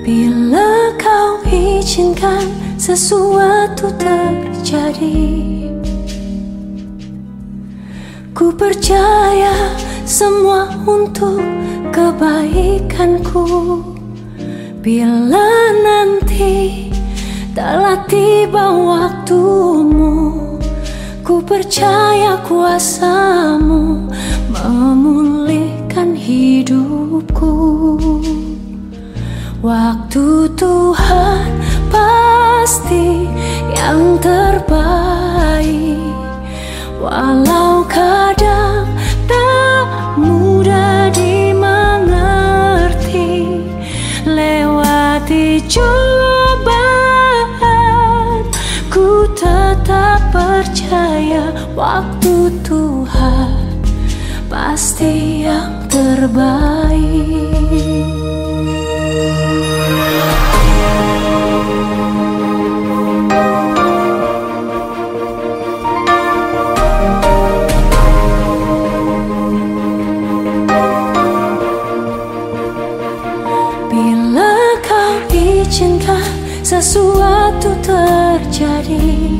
Bila kau izinkan sesuatu terjadi, ku percaya semua untuk kebaikanku. Bila nanti telah tiba waktumu, ku percaya kuasamu memulihkan hidupku. Waktu Tuhan pasti yang terbaik, walau kadang tak mudah dimengerti. Lewati cobaan, ku tetap percaya waktu Tuhan pasti yang terbaik. Bila kau izinkan sesuatu terjadi,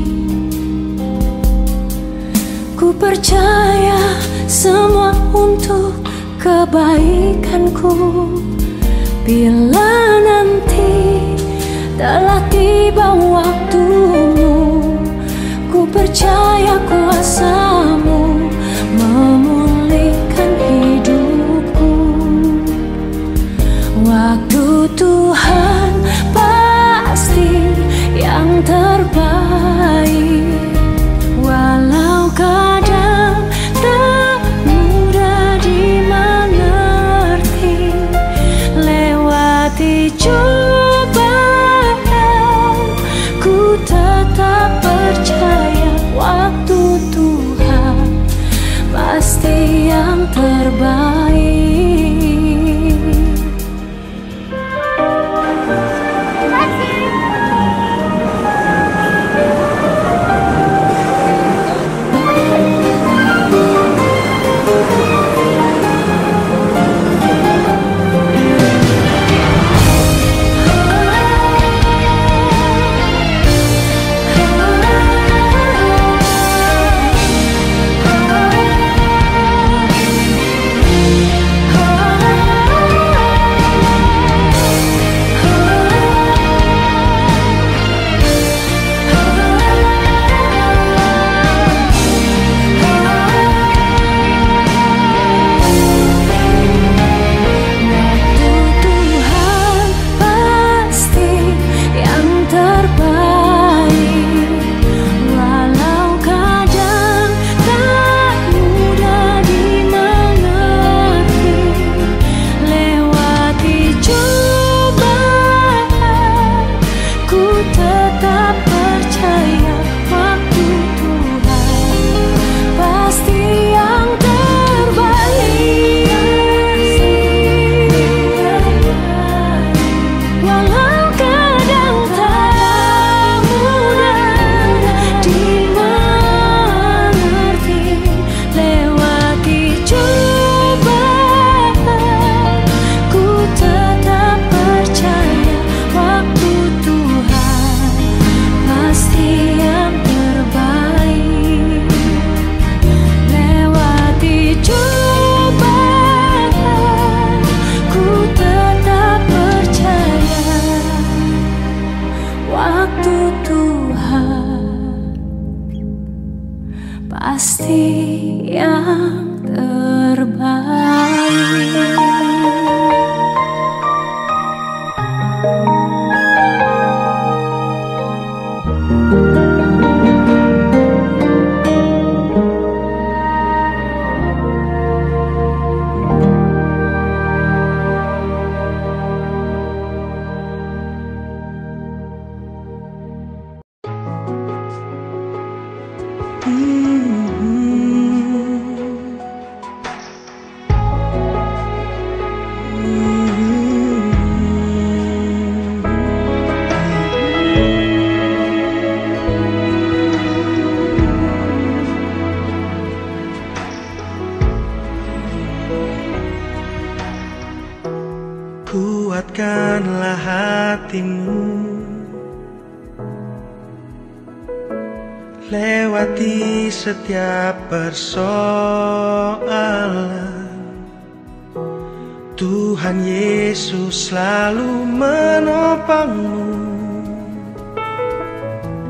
ku percaya semua untuk kebaikanku. Bila nanti telah tiba waktumu, ku percaya kuasamu memulihkan hidupku. Waktu Tuhan pasti yang terbaik, walau kadang tak mudah dimengerti. Lewati cobaan, ku tetap percaya waktu Tuhan Kuatkanlah hatimu, lewati setiap persoalan. Tuhan Yesus selalu menopangmu.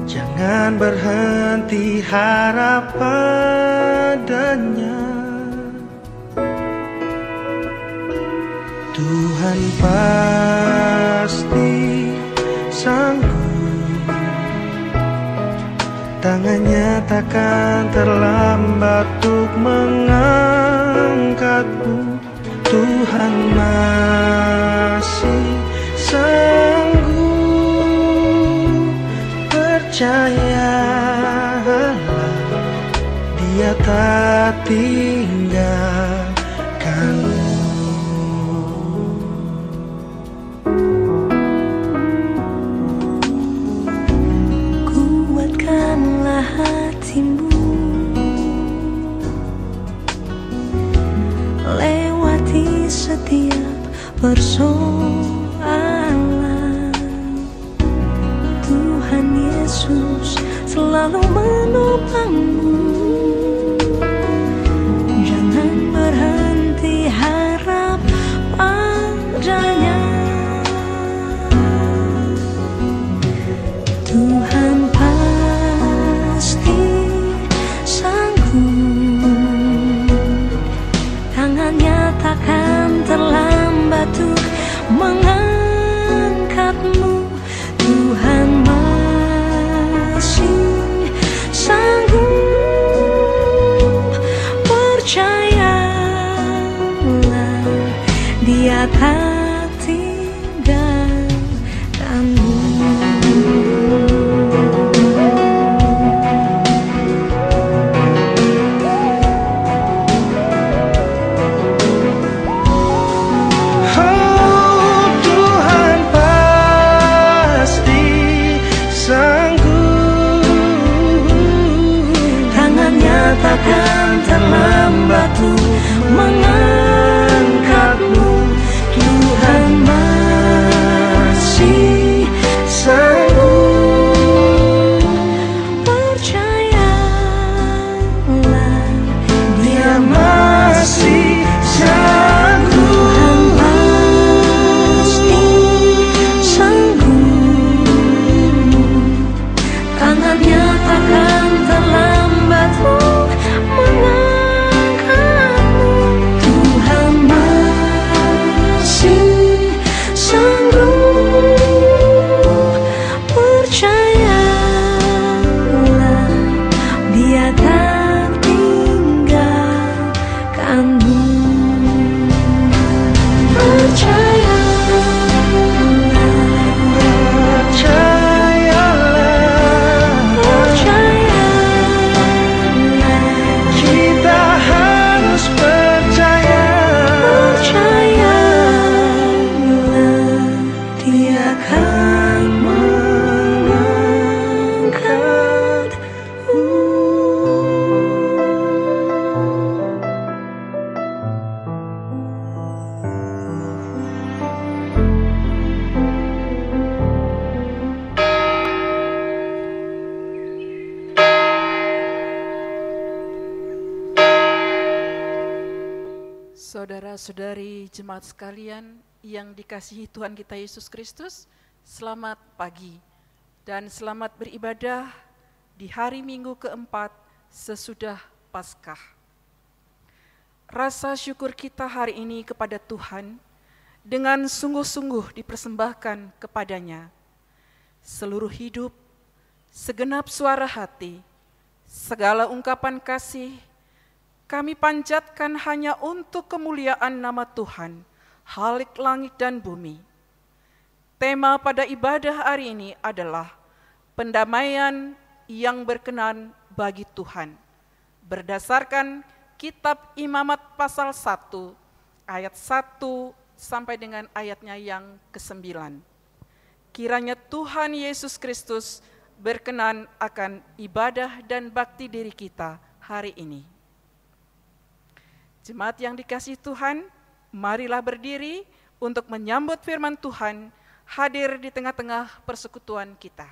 Jangan berhenti harap padanya. Tuhan pasti sanggup, tangannya takkan terlambat untuk mengangkatmu. Tuhan masih sanggup, percayalah, Dia tak tinggalkanmu. Kuatkanlah hatimu, lewati setiap persoalan. Tuhan Yesus selalu menopangmu. Jangan berhenti harap padanya. Tuhan pasti sanggup, tangannya takkan terlambat untuk mengangkatmu. Tuhan masih sanggup, percayalah, Dia tak tinggalkanmu. Takkan terlambat untuk mengangkatmu. Tuhan masih sanggup, percayalah, Dia masih sanggup. Tuhan pasti sanggup, tangannya takkan terlambat mengangkatmu. Tuhan masih sanggup, percayalah, Dia tak tinggalkanmu. Saudara-saudari jemaat sekalian yang dikasihi Tuhan kita Yesus Kristus, selamat pagi dan selamat beribadah di hari Minggu keempat sesudah Paskah. Rasa syukur kita hari ini kepada Tuhan dengan sungguh-sungguh dipersembahkan kepadanya. Seluruh hidup, segenap suara hati, segala ungkapan kasih, kami panjatkan hanya untuk kemuliaan nama Tuhan, Khalik langit dan bumi. Tema pada ibadah hari ini adalah pendamaian yang berkenan bagi Tuhan. Berdasarkan Kitab Imamat pasal 1, ayat 1 sampai dengan ayatnya yang ke-9. Kiranya Tuhan Yesus Kristus berkenan akan ibadah dan bakti diri kita hari ini. Jemaat yang dikasihi Tuhan, marilah berdiri untuk menyambut firman Tuhan hadir di tengah-tengah persekutuan kita.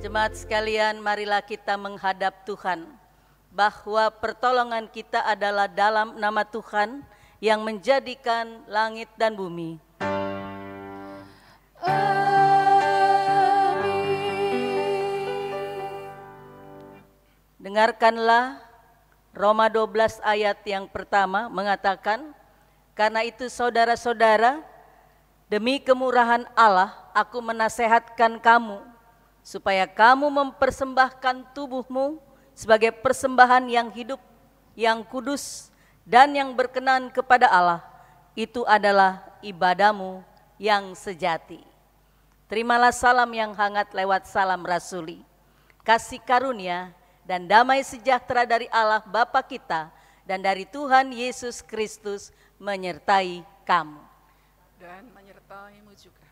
Jemaat sekalian, marilah kita menghadap Tuhan, bahwa pertolongan kita adalah dalam nama Tuhan yang menjadikan langit dan bumi. Dengarkanlah Roma 12 ayat yang pertama mengatakan, karena itu saudara-saudara, demi kemurahan Allah aku menasehatkan kamu, supaya kamu mempersembahkan tubuhmu sebagai persembahan yang hidup, yang kudus, dan yang berkenan kepada Allah. Itu adalah ibadahmu yang sejati. Terimalah salam yang hangat lewat salam rasuli. Kasih karunia dan damai sejahtera dari Allah Bapa kita dan dari Tuhan Yesus Kristus menyertai kamu. Dan menyertaimu juga.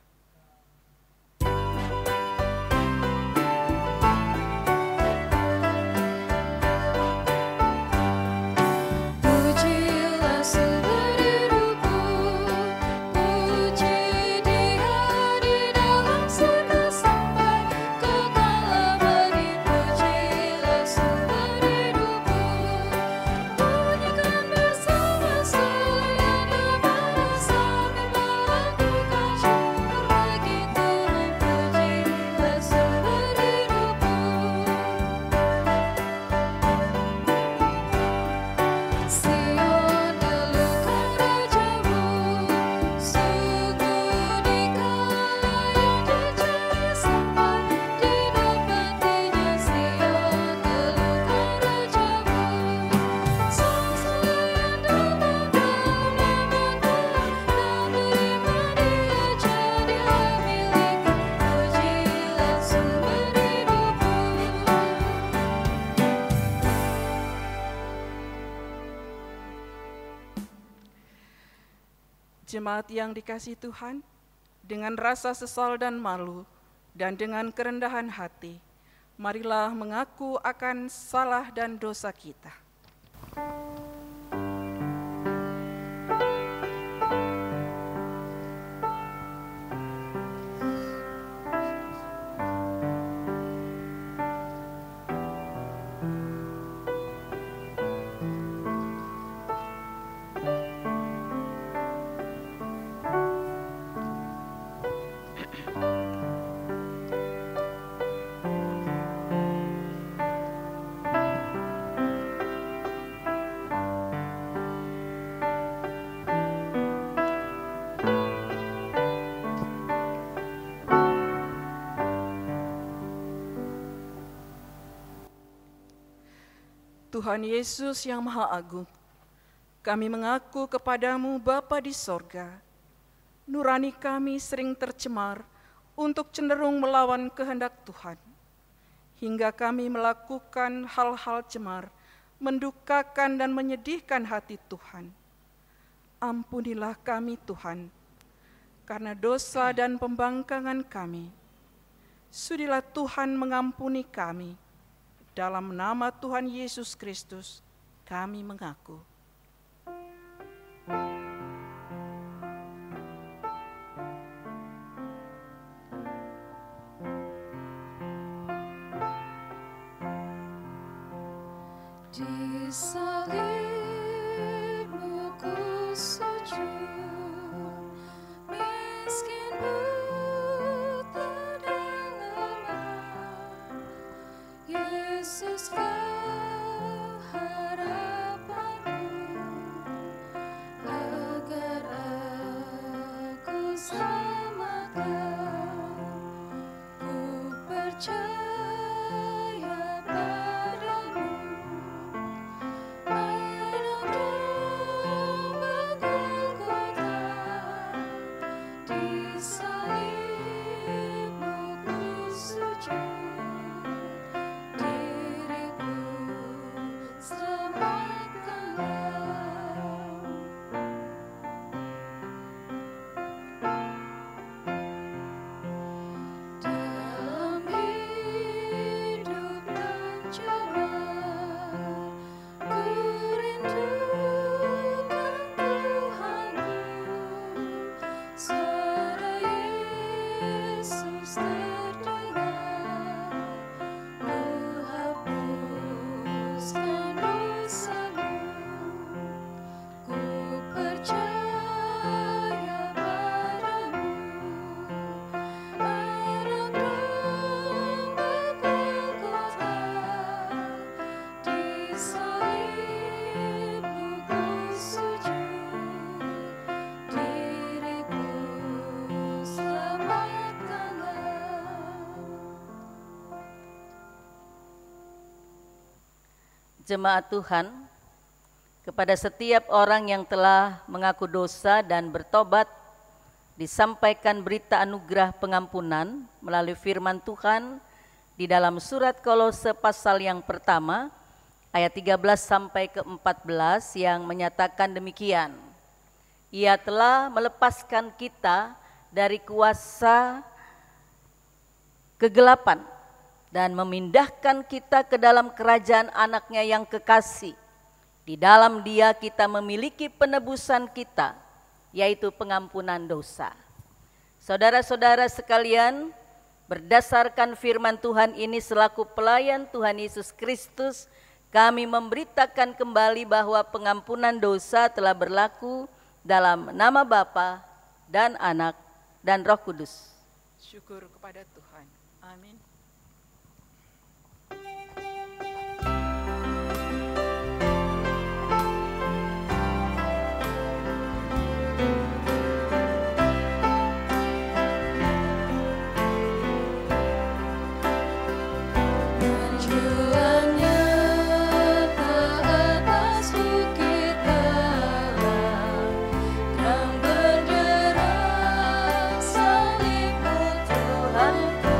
Jemaat yang dikasihi Tuhan, dengan rasa sesal dan malu, dan dengan kerendahan hati, marilah mengaku akan salah dan dosa kita. Tuhan Yesus yang Maha Agung, kami mengaku kepadamu Bapa di sorga, nurani kami sering tercemar untuk cenderung melawan kehendak Tuhan, hingga kami melakukan hal-hal cemar, mendukakan dan menyedihkan hati Tuhan. Ampunilah kami Tuhan, karena dosa dan pembangkangan kami. Sudilah Tuhan mengampuni kami. Dalam nama Tuhan Yesus Kristus, kami mengaku. Di salibmu ku sujud, miskin buta dan lemah. Yesus kau harapanku, agar aku selamatkan. Ku percaya padamu, anak domba Golgota. Di salibmu ku sujud, diriku selamatkanlah. Dalam hidup dan coba, ku rindukan Tuhanku. Suara Yesus terdengar, ku hapuskan dosamu. Ku percaya padamu, anak domba Golgota. Di salibmu ku sujud, diriku selamatkanlah. Jemaat Tuhan, kepada setiap orang yang telah mengaku dosa dan bertobat, disampaikan berita anugerah pengampunan melalui firman Tuhan di dalam surat Kolose pasal yang pertama, ayat 13 sampai ke 14 yang menyatakan demikian. Ia telah melepaskan kita dari kuasa kegelapan dan memindahkan kita ke dalam kerajaan anaknya yang kekasih. Di dalam Dia kita memiliki penebusan kita, yaitu pengampunan dosa. Saudara-saudara sekalian, berdasarkan firman Tuhan ini selaku pelayan Tuhan Yesus Kristus, kami memberitakan kembali bahwa pengampunan dosa telah berlaku dalam nama Bapa dan Anak dan Roh Kudus. Syukur kepada Tuhan. Amin. Tujuannya tak atas bukit Allah, terang benderang salibmu Tuhanku.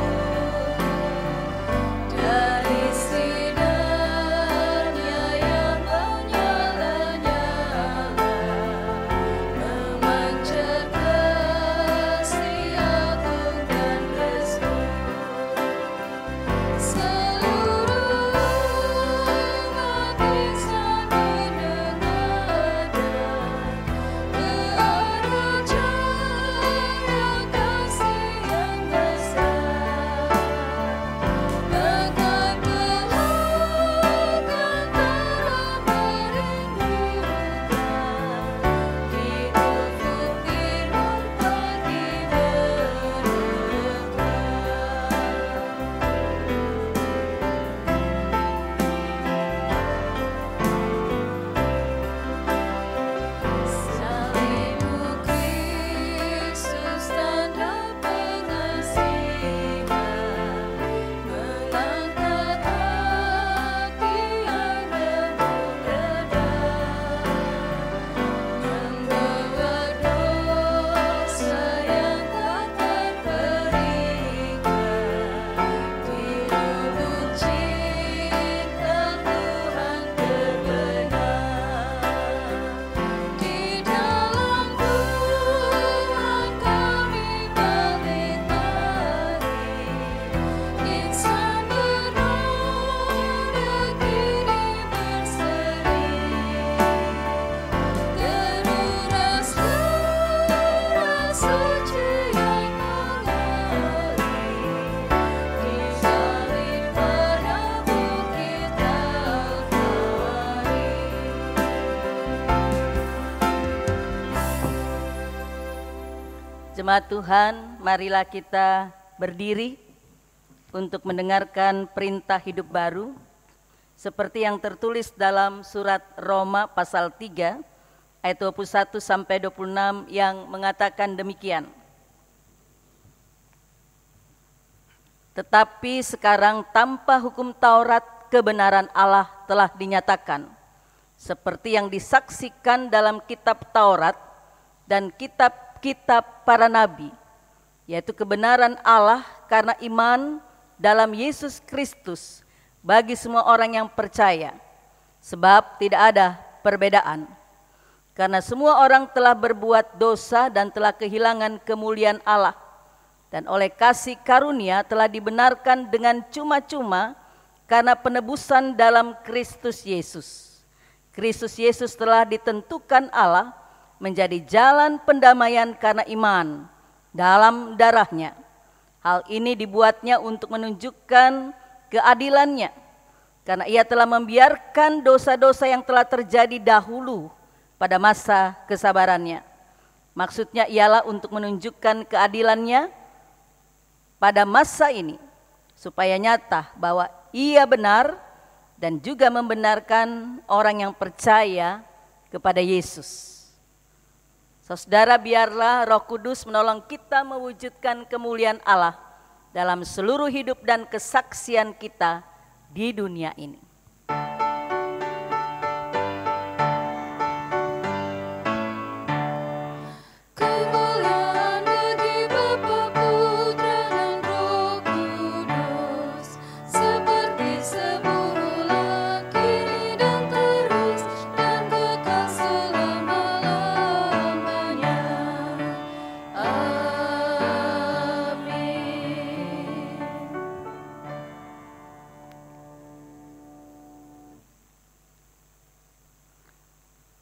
Jemaat Tuhan, marilah kita berdiri untuk mendengarkan perintah hidup baru seperti yang tertulis dalam surat Roma pasal 3 ayat 21 sampai 26 yang mengatakan demikian. Tetapi sekarang tanpa hukum Taurat kebenaran Allah telah dinyatakan, seperti yang disaksikan dalam kitab Taurat dan kitab-kitab para nabi, yaitu kebenaran Allah karena iman dalam Yesus Kristus bagi semua orang yang percaya, sebab tidak ada perbedaan. Karena semua orang telah berbuat dosa dan telah kehilangan kemuliaan Allah, dan oleh kasih karunia telah dibenarkan dengan cuma-cuma karena penebusan dalam Kristus Yesus. Kristus Yesus telah ditentukan Allah menjadi jalan pendamaian karena iman dalam darahnya. Hal ini dibuatnya untuk menunjukkan keadilannya, karena ia telah membiarkan dosa-dosa yang telah terjadi dahulu pada masa kesabarannya. Maksudnya ialah untuk menunjukkan keadilannya pada masa ini, supaya nyata bahwa ia benar dan juga membenarkan orang yang percaya kepada Yesus. Saudara, biarlah Roh Kudus menolong kita mewujudkan kemuliaan Allah dalam seluruh hidup dan kesaksian kita di dunia ini. Kemuliaan bagi Bapa, Putra, dan Roh Kudus, seperti semula, kini dan terus, dan kekal selama-lamanya. Amin.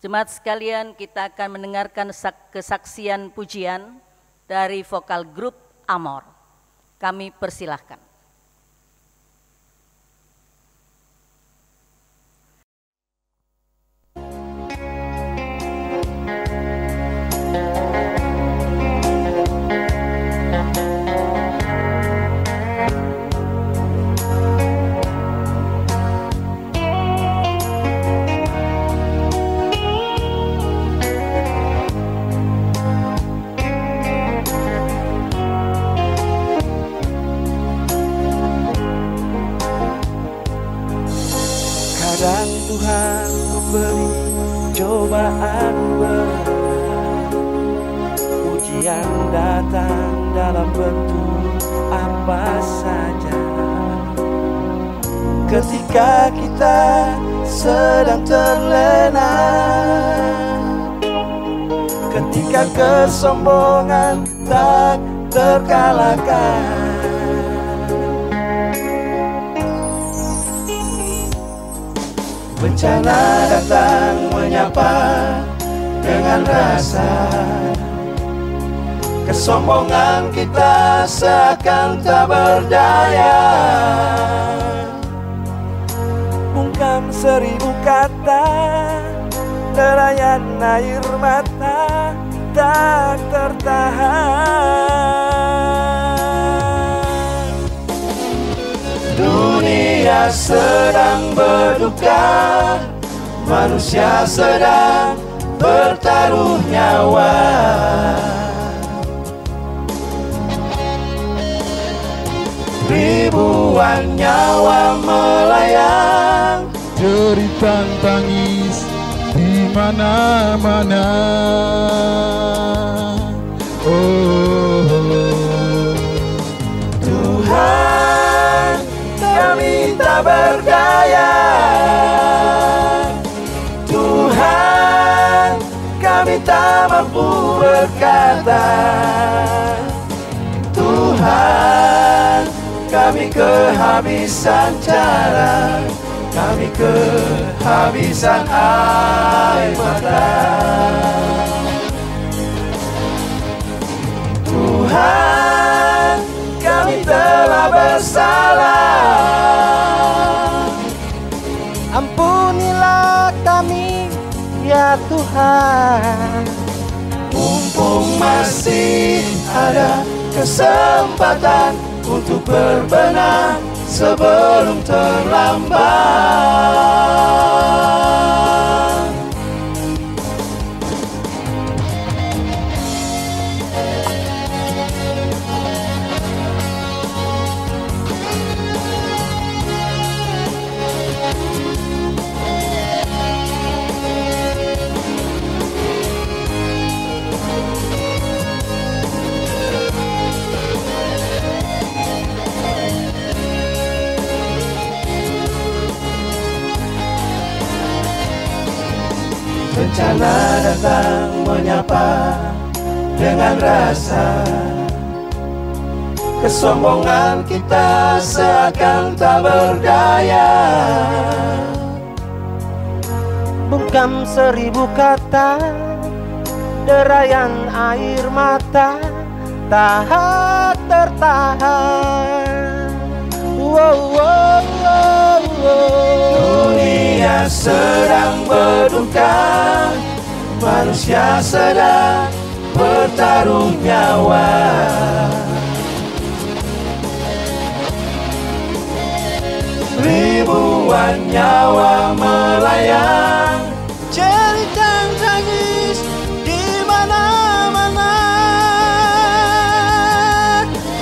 Jemaat sekalian, kita akan mendengarkan kesaksian pujian dari vokal grup Amor. Kami persilahkan. Kadang Tuhan memberi cobaan berat, ujian datang dalam bentuk apa saja. Ketika kita sedang terlena, ketika kesombongan tak terkalahkan, bencana datang menyapa dengan rasa, kesombongan kita seakan tak berdaya. Bungkam 1000 kata, derayan air mata tak tertahan. Dunia sedang berduka, manusia sedang bertaruh nyawa. Ribuan nyawa melayang, derita tangis di mana-mana. Oh, Tuhan, kami tak berdaya. Tuhan, kami tak mampu berkata. Tuhan, kami kehabisan cara, kami kehabisan air mata. Tuhan, kami telah bersalah. Ampunilah kami, ya Tuhan. mumpung masih ada kesempatan untuk berbenah sebelum terlambat. Bencana datang menyapa dengan rasa, kesombongan kita seakan tak berdaya. Bungkam 1000 kata, derayan air mata tak tertahan. Wow, wow, wow, wow. Dunia sedang berduka, manusia sedang bertaruh nyawa. Ribuan nyawa melayang, Cerita tangis di mana-mana.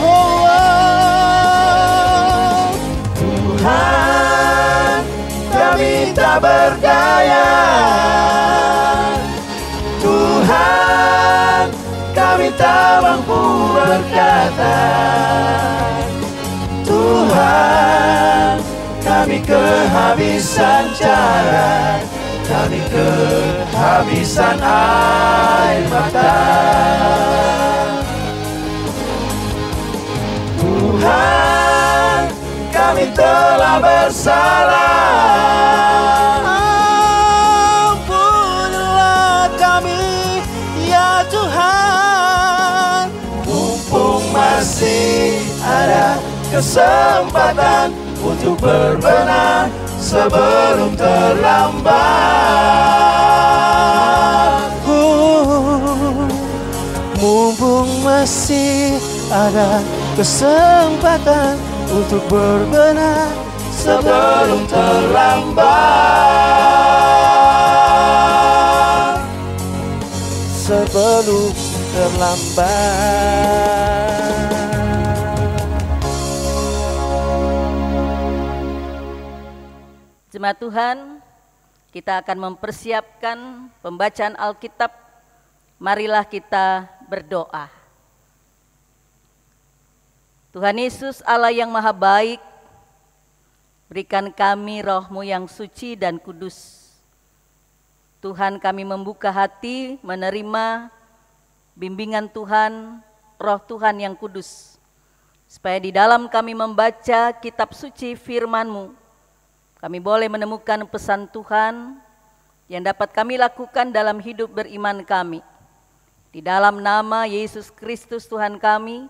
Oh, oh. Tuhan, kami tak berdaya. Tuhan, kami tak mampu berkata. Tuhan, kami kehabisan cara, kami kehabisan air mata. Tuhan, kami telah bersalah. Ampunilah kami, ya Tuhan. Mumpung masih ada kesempatan untuk berbenah sebelum terlambat. Mumpung masih ada kesempatan untuk berbenah Sebelum terlambat. sebelum terlambat. Jemaat Tuhan, kita akan mempersiapkan pembacaan Alkitab. Marilah kita berdoa. Tuhan Yesus, Allah yang maha baik, berikan kami roh-Mu yang suci dan kudus. Tuhan, kami membuka hati menerima bimbingan Tuhan, roh Tuhan yang kudus. Supaya di dalam kami membaca kitab suci firman-Mu, kami boleh menemukan pesan Tuhan yang dapat kami lakukan dalam hidup beriman kami. Di dalam nama Yesus Kristus Tuhan kami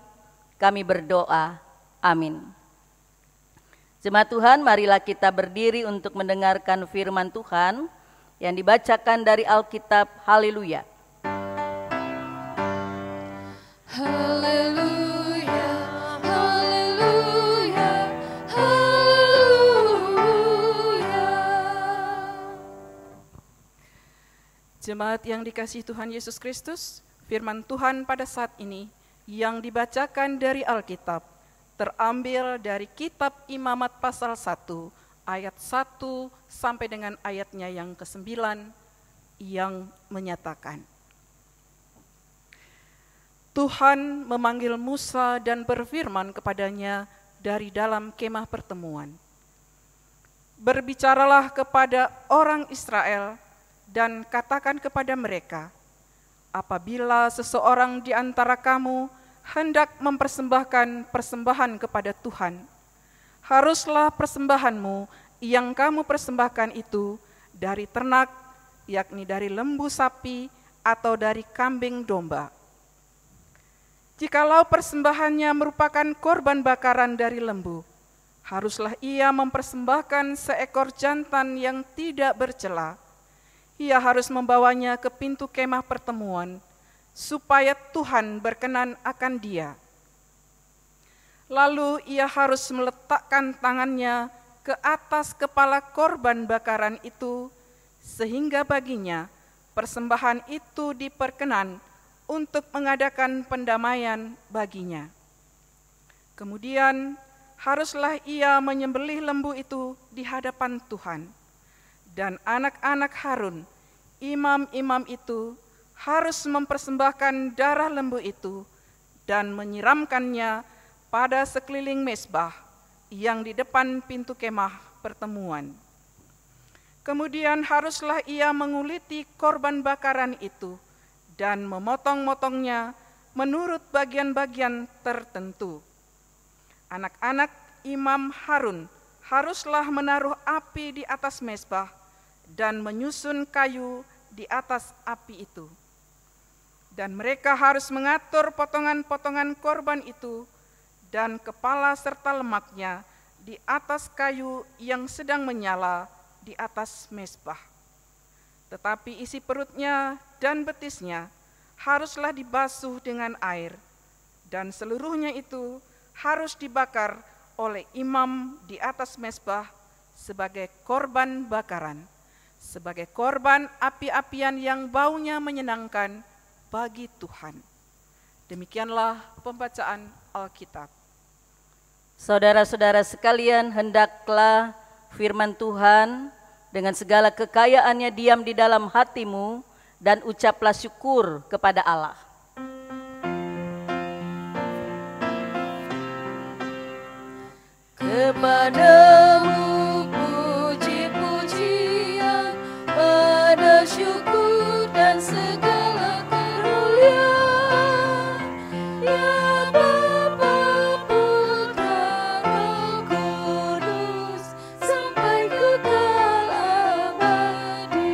berdoa. Amin. Jemaat Tuhan, marilah kita berdiri untuk mendengarkan firman Tuhan yang dibacakan dari Alkitab. Haleluya. Haleluya, haleluya, haleluya. Jemaat yang dikasihi Tuhan Yesus Kristus, firman Tuhan pada saat ini yang dibacakan dari Alkitab terambil dari kitab Imamat pasal 1 ayat 1 sampai dengan ayatnya yang ke-9 yang menyatakan, Tuhan memanggil Musa dan berfirman kepadanya dari dalam kemah pertemuan. Berbicaralah kepada orang Israel dan katakan kepada mereka, apabila seseorang di antara kamu hendak mempersembahkan persembahan kepada Tuhan, haruslah persembahanmu yang kamu persembahkan itu dari ternak, yakni dari lembu sapi atau dari kambing domba. Jikalau persembahannya merupakan korban bakaran dari lembu, haruslah ia mempersembahkan seekor jantan yang tidak bercela. Ia harus membawanya ke pintu kemah pertemuan, supaya Tuhan berkenan akan dia. Lalu ia harus meletakkan tangannya ke atas kepala korban bakaran itu, sehingga baginya persembahan itu diperkenan untuk mengadakan pendamaian baginya. Kemudian haruslah ia menyembelih lembu itu di hadapan Tuhan, dan anak-anak Harun, imam-imam itu, harus mempersembahkan darah lembu itu dan menyiramkannya pada sekeliling mezbah yang di depan pintu kemah pertemuan. Kemudian haruslah ia menguliti korban bakaran itu dan memotong-motongnya menurut bagian-bagian tertentu. Anak-anak imam Harun haruslah menaruh api di atas mezbah dan menyusun kayu di atas api itu. Dan mereka harus mengatur potongan-potongan korban itu dan kepala serta lemaknya di atas kayu yang sedang menyala di atas mezbah. Tetapi isi perutnya dan betisnya haruslah dibasuh dengan air, dan seluruhnya itu harus dibakar oleh imam di atas mezbah sebagai korban bakaran, sebagai korban api-apian yang baunya menyenangkan bagi Tuhan. Demikianlah pembacaan Alkitab. Saudara-saudara sekalian, hendaklah firman Tuhan dengan segala kekayaannya diam di dalam hatimu, dan ucaplah syukur kepada Allah. Kepadamu puji-pujian, pada syukur dan segala kemuliaan, ya Bapa, Putra, Roh Kudus, sampai kekal abadi.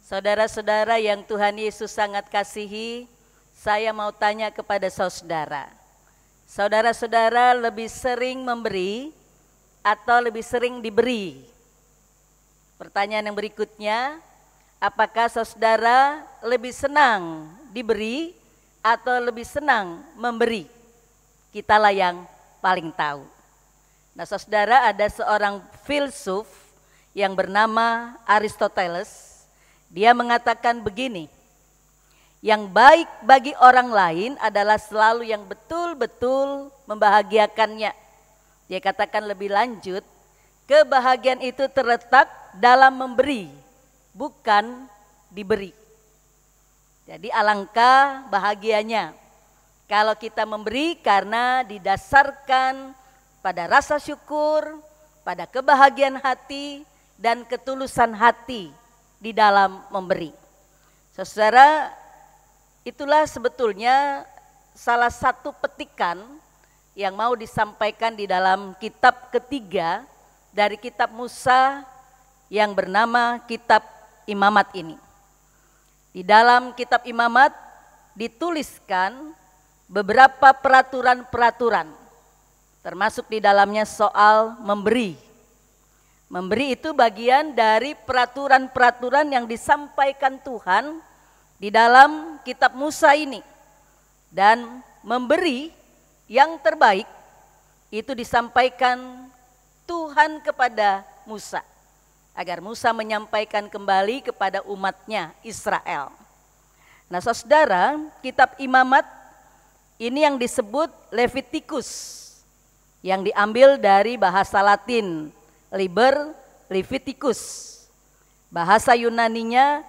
Saudara-saudara yang Tuhan Yesus sangat kasihi, saya mau tanya kepada saudara. Saudara-saudara lebih sering memberi atau lebih sering diberi? Pertanyaan yang berikutnya, apakah saudara lebih senang diberi atau lebih senang memberi? Kitalah yang paling tahu. Nah, saudara, ada seorang filsuf yang bernama Aristoteles. Dia mengatakan begini, yang baik bagi orang lain adalah selalu yang betul-betul membahagiakannya. Dia katakan lebih lanjut, kebahagiaan itu terletak dalam memberi, bukan diberi. Jadi alangkah bahagianya kalau kita memberi karena didasarkan pada rasa syukur, pada kebahagiaan hati dan ketulusan hati di dalam memberi. Saudara, itulah sebetulnya salah satu petikan yang mau disampaikan di dalam kitab ketiga dari kitab Musa yang bernama kitab Imamat ini. Di dalam kitab Imamat dituliskan beberapa peraturan-peraturan, termasuk di dalamnya soal memberi. Memberi itu bagian dari peraturan-peraturan yang disampaikan Tuhan di dalam kitab Musa ini. Dan memberi yang terbaik itu disampaikan Tuhan kepada Musa, agar Musa menyampaikan kembali kepada umatnya Israel. Nah, saudara, kitab Imamat ini yang disebut Leviticus, yang diambil dari bahasa Latin Liber Leviticus, bahasa Yunaninya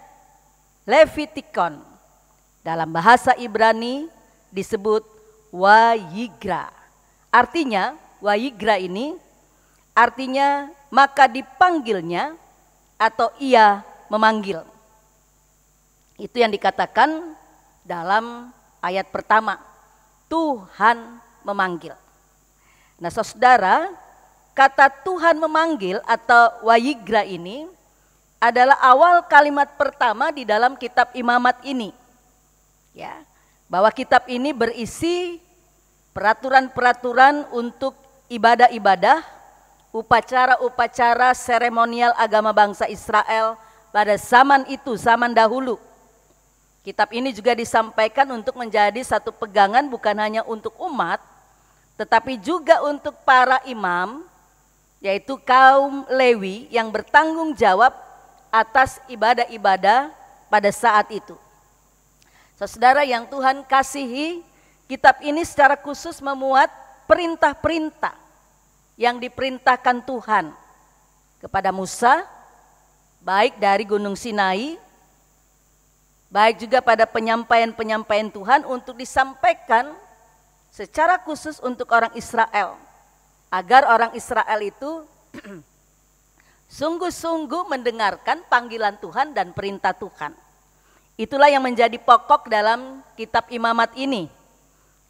Levitikon, dalam bahasa Ibrani disebut Wayigra. Artinya Wayigra ini artinya maka dipanggilnya atau ia memanggil. Itu yang dikatakan dalam ayat pertama, Tuhan memanggil. Nah, saudara, kata Tuhan memanggil atau Wayigra ini adalah awal kalimat pertama di dalam kitab Imamat ini. Ya, bahwa kitab ini berisi peraturan-peraturan untuk ibadah-ibadah upacara-upacara seremonial agama bangsa Israel pada zaman itu, zaman dahulu. Kitab ini juga disampaikan untuk menjadi satu pegangan bukan hanya untuk umat, tetapi juga untuk para imam, yaitu kaum Lewi yang bertanggung jawab atas ibadah-ibadah pada saat itu. Saudara yang Tuhan kasihi, kitab ini secara khusus memuat perintah-perintah yang diperintahkan Tuhan kepada Musa, baik dari Gunung Sinai, baik juga pada penyampaian-penyampaian Tuhan untuk disampaikan secara khusus untuk orang Israel, agar orang Israel itu sungguh-sungguh mendengarkan panggilan Tuhan dan perintah Tuhan. Itulah yang menjadi pokok dalam kitab imamat ini.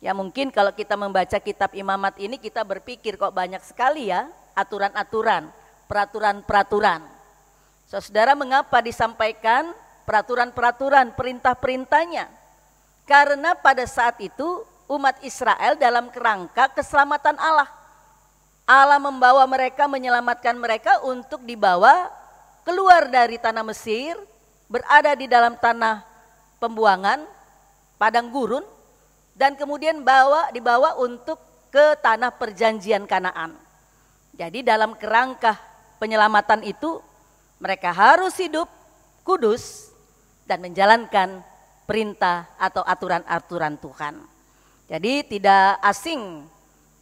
Ya mungkin kalau kita membaca kitab imamat ini kita berpikir kok banyak sekali ya aturan-aturan, peraturan-peraturan. Saudara, mengapa disampaikan peraturan-peraturan, perintah-perintahnya? Karena pada saat itu umat Israel dalam kerangka keselamatan Allah. Allah membawa mereka, menyelamatkan mereka untuk dibawa keluar dari tanah Mesir, berada di dalam tanah pembuangan, padang gurun, dan kemudian dibawa untuk ke tanah perjanjian Kanaan. Jadi dalam kerangka penyelamatan itu mereka harus hidup kudus dan menjalankan perintah atau aturan-aturan Tuhan. Jadi tidak asing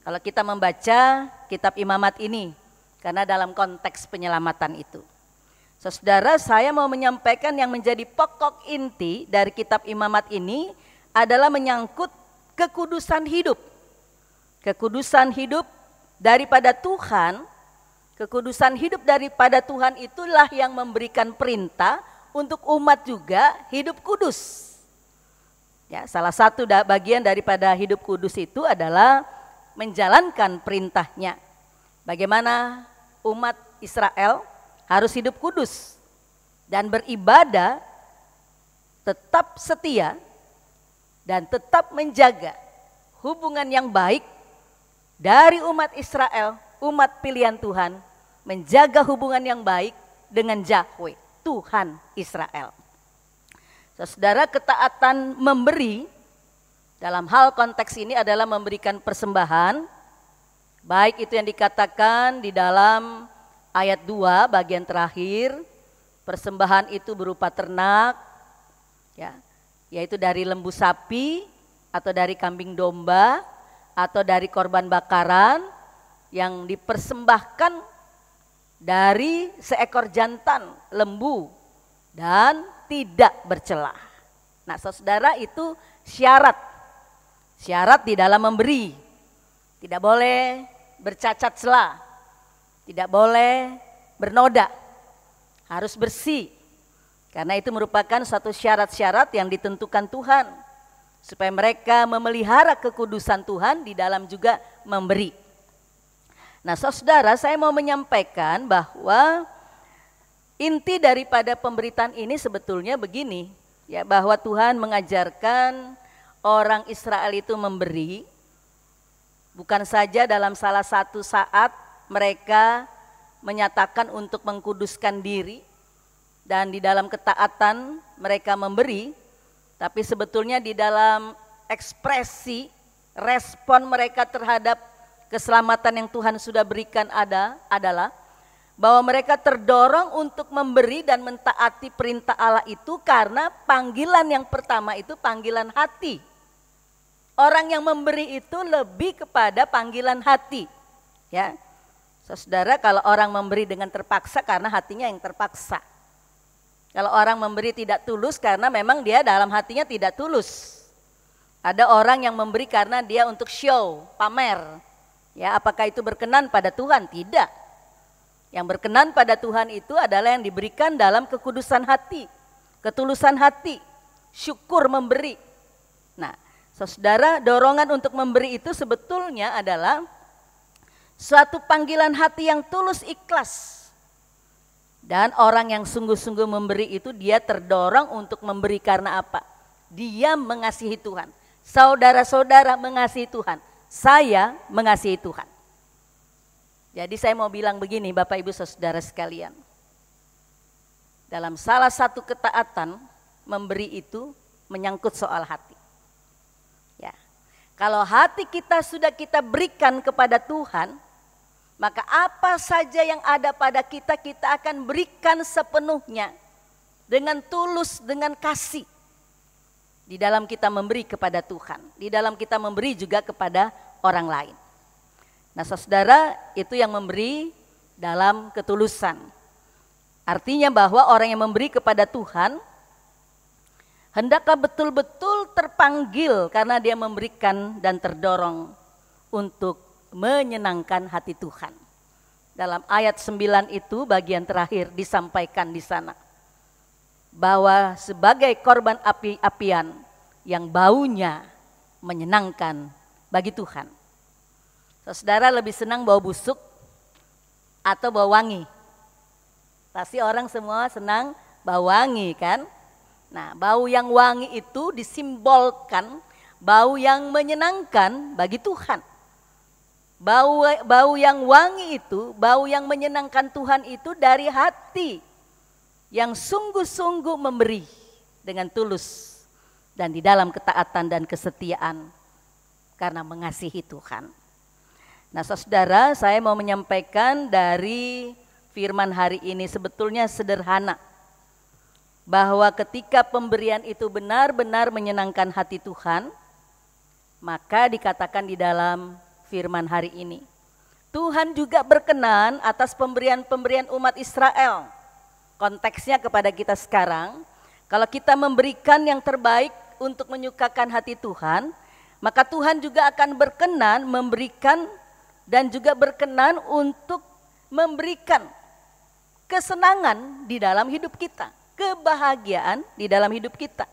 kalau kita membaca kitab imamat ini, karena dalam konteks penyelamatan itu. Saudara, saya mau menyampaikan yang menjadi pokok inti dari kitab imamat ini adalah menyangkut kekudusan hidup. Kekudusan hidup daripada Tuhan, kekudusan hidup daripada Tuhan itulah yang memberikan perintah untuk umat juga hidup kudus. Ya, salah satu bagian daripada hidup kudus itu adalah menjalankan perintahnya. Bagaimana umat Israel harus hidup kudus dan beribadah, tetap setia dan tetap menjaga hubungan yang baik dari umat Israel, umat pilihan Tuhan, menjaga hubungan yang baik dengan Yahweh, Tuhan Israel. Saudara, ketaatan memberi dalam hal konteks ini adalah memberikan persembahan, baik itu yang dikatakan di dalam ayat 2 bagian terakhir, persembahan itu berupa ternak, ya, yaitu dari lembu sapi atau dari kambing domba atau dari korban bakaran yang dipersembahkan dari seekor jantan lembu dan tidak bercelah. Nah, saudara, itu syarat di dalam memberi. Tidak boleh bercacat celah, tidak boleh bernoda, harus bersih. Karena itu merupakan suatu syarat-syarat yang ditentukan Tuhan supaya mereka memelihara kekudusan Tuhan di dalam juga memberi. Nah, saudara, saya mau menyampaikan bahwa inti daripada pemberitaan ini sebetulnya begini, ya, bahwa Tuhan mengajarkan orang Israel itu memberi bukan saja dalam salah satu saat mereka menyatakan untuk mengkuduskan diri dan di dalam ketaatan mereka memberi, tapi sebetulnya di dalam ekspresi respon mereka terhadap keselamatan yang Tuhan sudah berikan adalah bahwa mereka terdorong untuk memberi dan mentaati perintah Allah itu karena panggilan yang pertama itu panggilan hati. Orang yang memberi itu lebih kepada panggilan hati. Ya, saudara, kalau orang memberi dengan terpaksa karena hatinya yang terpaksa. Kalau orang memberi tidak tulus karena memang dia dalam hatinya tidak tulus. Ada orang yang memberi karena dia untuk show, pamer. Ya, apakah itu berkenan pada Tuhan? Tidak. Yang berkenan pada Tuhan itu adalah yang diberikan dalam kekudusan hati, ketulusan hati, syukur memberi. Nah, saudara, dorongan untuk memberi itu sebetulnya adalah suatu panggilan hati yang tulus ikhlas. Dan orang yang sungguh-sungguh memberi itu dia terdorong untuk memberi karena apa? Dia mengasihi Tuhan. Saudara-saudara mengasihi Tuhan. Saya mengasihi Tuhan. Jadi saya mau bilang begini Bapak Ibu Saudara sekalian. Dalam salah satu ketaatan memberi itu menyangkut soal hati. Ya. Kalau hati kita sudah kita berikan kepada Tuhan, maka apa saja yang ada pada kita, kita akan berikan sepenuhnya. Dengan tulus, dengan kasih. Di dalam kita memberi kepada Tuhan. Di dalam kita memberi juga kepada orang lain. Nah saudara, itu yang memberi dalam ketulusan. Artinya bahwa orang yang memberi kepada Tuhan, hendaklah betul-betul terpanggil karena dia memberikan dan terdorong untuk menyenangkan hati Tuhan. Dalam ayat 9 itu bagian terakhir disampaikan di sana. Bahwa sebagai korban api-apian yang baunya menyenangkan bagi Tuhan. Saudara lebih senang bau busuk atau bau wangi? Pasti orang semua senang bau wangi kan? Nah, bau yang wangi itu disimbolkan bau yang menyenangkan bagi Tuhan. Bau yang wangi itu, bau yang menyenangkan Tuhan itu dari hati yang sungguh-sungguh memberi dengan tulus dan di dalam ketaatan dan kesetiaan karena mengasihi Tuhan. Nah saudara, saya mau menyampaikan dari firman hari ini sebetulnya sederhana. Bahwa ketika pemberian itu benar-benar menyenangkan hati Tuhan, maka dikatakan di dalam firman hari ini. Tuhan juga berkenan atas pemberian-pemberian umat Israel. Konteksnya kepada kita sekarang, kalau kita memberikan yang terbaik untuk menyukakan hati Tuhan, maka Tuhan juga akan berkenan memberikan dan juga berkenan untuk memberikan kesenangan di dalam hidup kita, kebahagiaan di dalam hidup kita.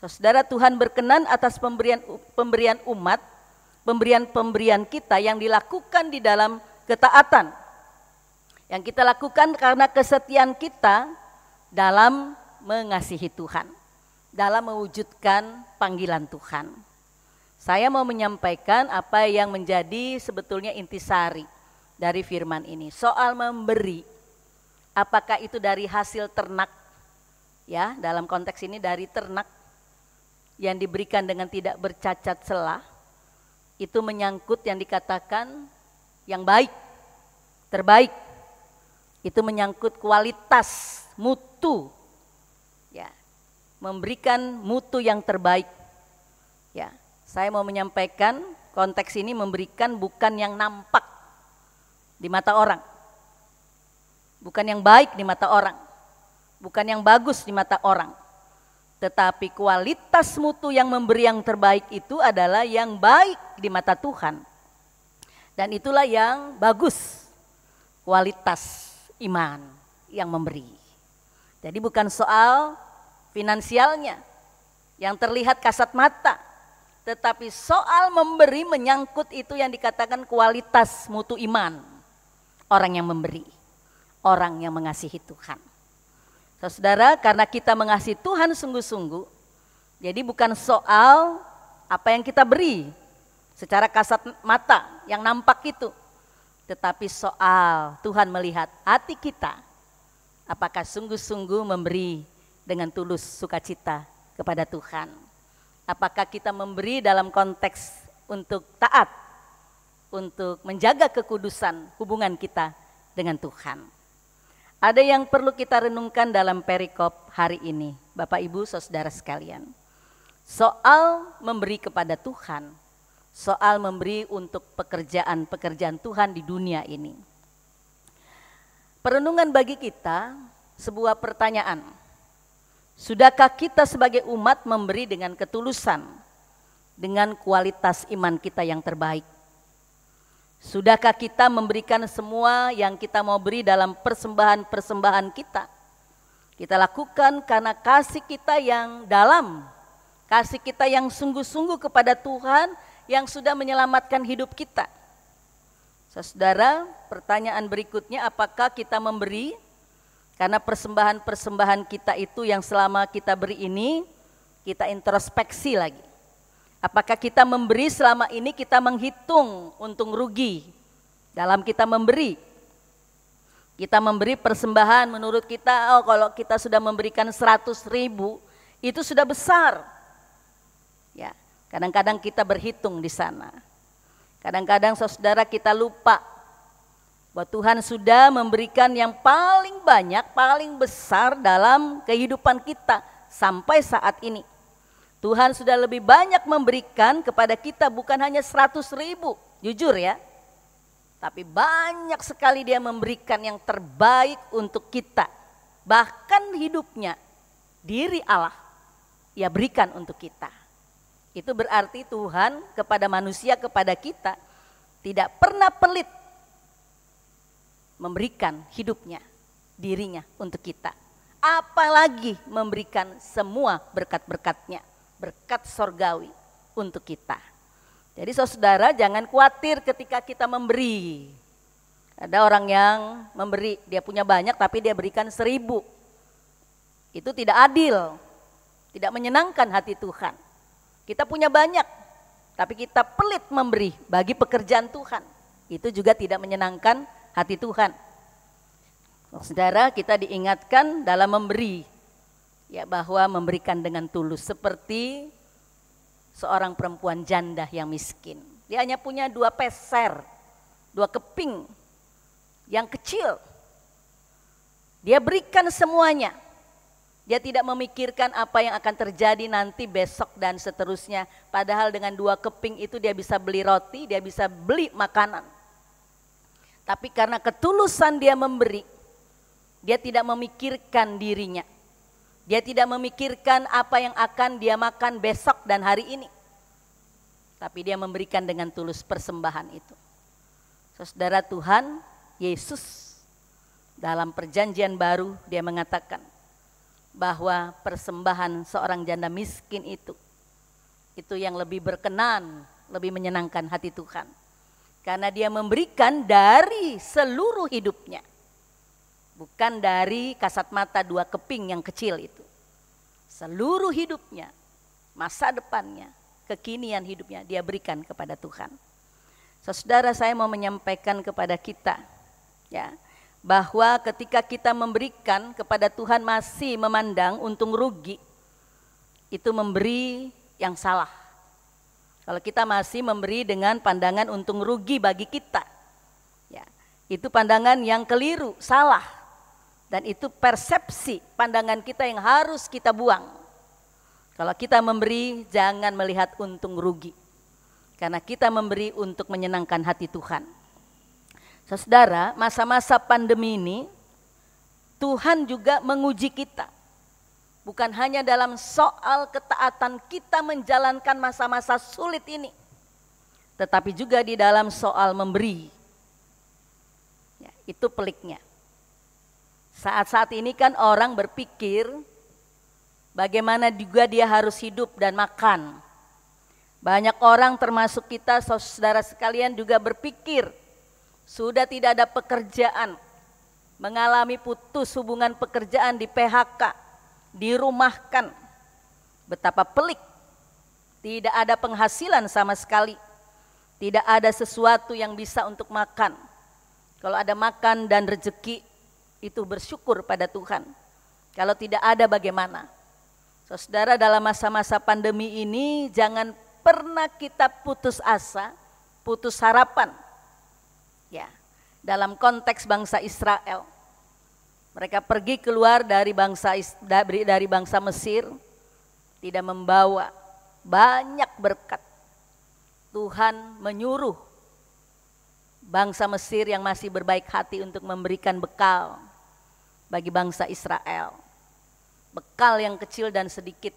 Saudara, Tuhan berkenan atas pemberian umat, pemberian kita yang dilakukan di dalam ketaatan. Yang kita lakukan karena kesetiaan kita dalam mengasihi Tuhan, dalam mewujudkan panggilan Tuhan. Saya mau menyampaikan apa yang menjadi sebetulnya intisari dari firman ini. Soal memberi, apakah itu dari hasil ternak, ya dalam konteks ini dari ternak yang diberikan dengan tidak bercacat celah, itu menyangkut yang dikatakan yang baik, terbaik. Itu menyangkut kualitas, mutu, ya, memberikan mutu yang terbaik, ya. Saya mau menyampaikan konteks ini memberikan bukan yang nampak di mata orang. Bukan yang baik di mata orang. Bukan yang bagus di mata orang. Tetapi kualitas mutu yang memberi yang terbaik itu adalah yang baik di mata Tuhan. Dan itulah yang bagus. Kualitas iman yang memberi. Jadi bukan soal finansialnya yang terlihat kasat mata. Tetapi soal memberi menyangkut itu yang dikatakan kualitas mutu iman. Orang yang memberi, orang yang mengasihi Tuhan. Saudara, karena kita mengasihi Tuhan sungguh-sungguh, jadi bukan soal apa yang kita beri secara kasat mata yang nampak itu. Tetapi soal Tuhan melihat hati kita, apakah sungguh-sungguh memberi dengan tulus sukacita kepada Tuhan. Apakah kita memberi dalam konteks untuk taat, untuk menjaga kekudusan hubungan kita dengan Tuhan. Ada yang perlu kita renungkan dalam perikop hari ini, Bapak Ibu Saudara sekalian. Soal memberi kepada Tuhan, soal memberi untuk pekerjaan-pekerjaan Tuhan di dunia ini. Perenungan bagi kita sebuah pertanyaan. Sudahkah kita sebagai umat memberi dengan ketulusan, dengan kualitas iman kita yang terbaik? Sudahkah kita memberikan semua yang kita mau beri dalam persembahan-persembahan kita? Kita lakukan karena kasih kita yang dalam, kasih kita yang sungguh-sungguh kepada Tuhan yang sudah menyelamatkan hidup kita. Saudara, pertanyaan berikutnya, apakah kita memberi karena persembahan-persembahan kita itu yang selama kita beri ini, kita introspeksi lagi. Apakah kita memberi selama ini kita menghitung untung rugi dalam kita memberi. Kita memberi persembahan menurut kita, oh kalau kita sudah memberikan 100.000 itu sudah besar. Ya, kadang-kadang kita berhitung di sana. Kadang-kadang saudara kita lupa bahwa Tuhan sudah memberikan yang paling banyak, paling besar dalam kehidupan kita sampai saat ini. Tuhan sudah lebih banyak memberikan kepada kita, bukan hanya 100.000, jujur ya. Tapi banyak sekali dia memberikan yang terbaik untuk kita. Bahkan hidupnya, diri Allah, ia berikan untuk kita. Itu berarti Tuhan kepada manusia, kepada kita, tidak pernah pelit memberikan hidupnya, dirinya untuk kita. Apalagi memberikan semua berkat-berkatnya, berkat sorgawi untuk kita. Jadi saudara jangan khawatir ketika kita memberi. Ada orang yang memberi, dia punya banyak tapi dia berikan 1.000. Itu tidak adil, tidak menyenangkan hati Tuhan. Kita punya banyak, tapi kita pelit memberi bagi pekerjaan Tuhan. Itu juga tidak menyenangkan hati Tuhan. Saudara, kita diingatkan dalam memberi, ya bahwa memberikan dengan tulus. Seperti seorang perempuan janda yang miskin. Dia hanya punya 2 peser, 2 keping yang kecil. Dia berikan semuanya. Dia tidak memikirkan apa yang akan terjadi nanti besok dan seterusnya. Padahal dengan 2 keping itu dia bisa beli roti, dia bisa beli makanan. Tapi karena ketulusan dia memberi, dia tidak memikirkan dirinya. Dia tidak memikirkan apa yang akan dia makan besok dan hari ini. Tapi dia memberikan dengan tulus persembahan itu. Saudara, Tuhan Yesus dalam perjanjian baru dia mengatakan bahwa persembahan seorang janda miskin itu yang lebih berkenan, lebih menyenangkan hati Tuhan. Karena dia memberikan dari seluruh hidupnya. Bukan dari kasat mata 2 keping yang kecil itu. Seluruh hidupnya, masa depannya, kekinian hidupnya dia berikan kepada Tuhan. Saudara, saya mau menyampaikan kepada kita ya, bahwa ketika kita memberikan kepada Tuhan masih memandang untung rugi, itu memberi yang salah. Kalau kita masih memberi dengan pandangan untung rugi bagi kita, ya, itu pandangan yang keliru, salah. Dan itu persepsi pandangan kita yang harus kita buang. Kalau kita memberi jangan melihat untung rugi. Karena kita memberi untuk menyenangkan hati Tuhan. Saudara, masa-masa pandemi ini Tuhan juga menguji kita. Bukan hanya dalam soal ketaatan kita menjalankan masa-masa sulit ini. Tetapi juga di dalam soal memberi. Ya, itu peliknya. Saat-saat ini kan orang berpikir bagaimana juga dia harus hidup dan makan. Banyak orang termasuk kita saudara sekalian juga berpikir sudah tidak ada pekerjaan, mengalami putus hubungan pekerjaan, di PHK, dirumahkan. Betapa pelik, tidak ada penghasilan sama sekali, tidak ada sesuatu yang bisa untuk makan. Kalau ada makan dan rezeki, itu bersyukur pada Tuhan. Kalau tidak ada bagaimana? Saudara, dalam masa-masa pandemi ini jangan pernah kita putus asa, putus harapan. Ya, dalam konteks bangsa Israel, mereka pergi keluar dari bangsa Mesir, tidak membawa banyak berkat. Tuhan menyuruh bangsa Mesir yang masih berbaik hati untuk memberikan bekal bagi bangsa Israel. Bekal yang kecil dan sedikit.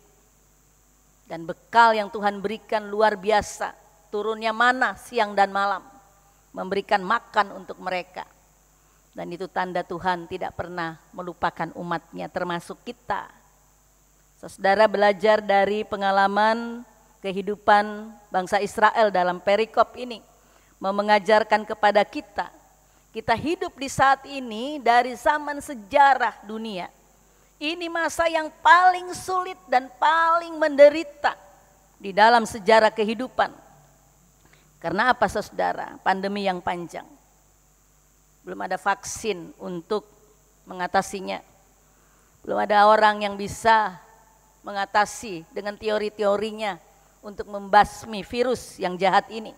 Dan bekal yang Tuhan berikan luar biasa. Turunnya mana siang dan malam. Memberikan makan untuk mereka. Dan itu tanda Tuhan tidak pernah melupakan umatnya, termasuk kita. Saudara, belajar dari pengalaman kehidupan bangsa Israel dalam perikop ini. Mengajarkan kepada kita. Kita hidup di saat ini dari zaman sejarah dunia. Ini masa yang paling sulit dan paling menderita di dalam sejarah kehidupan. Karena apa saudara? Pandemi yang panjang. belum ada vaksin untuk mengatasinya. Belum ada orang yang bisa mengatasi dengan teori-teorinya untuk membasmi virus yang jahat ini.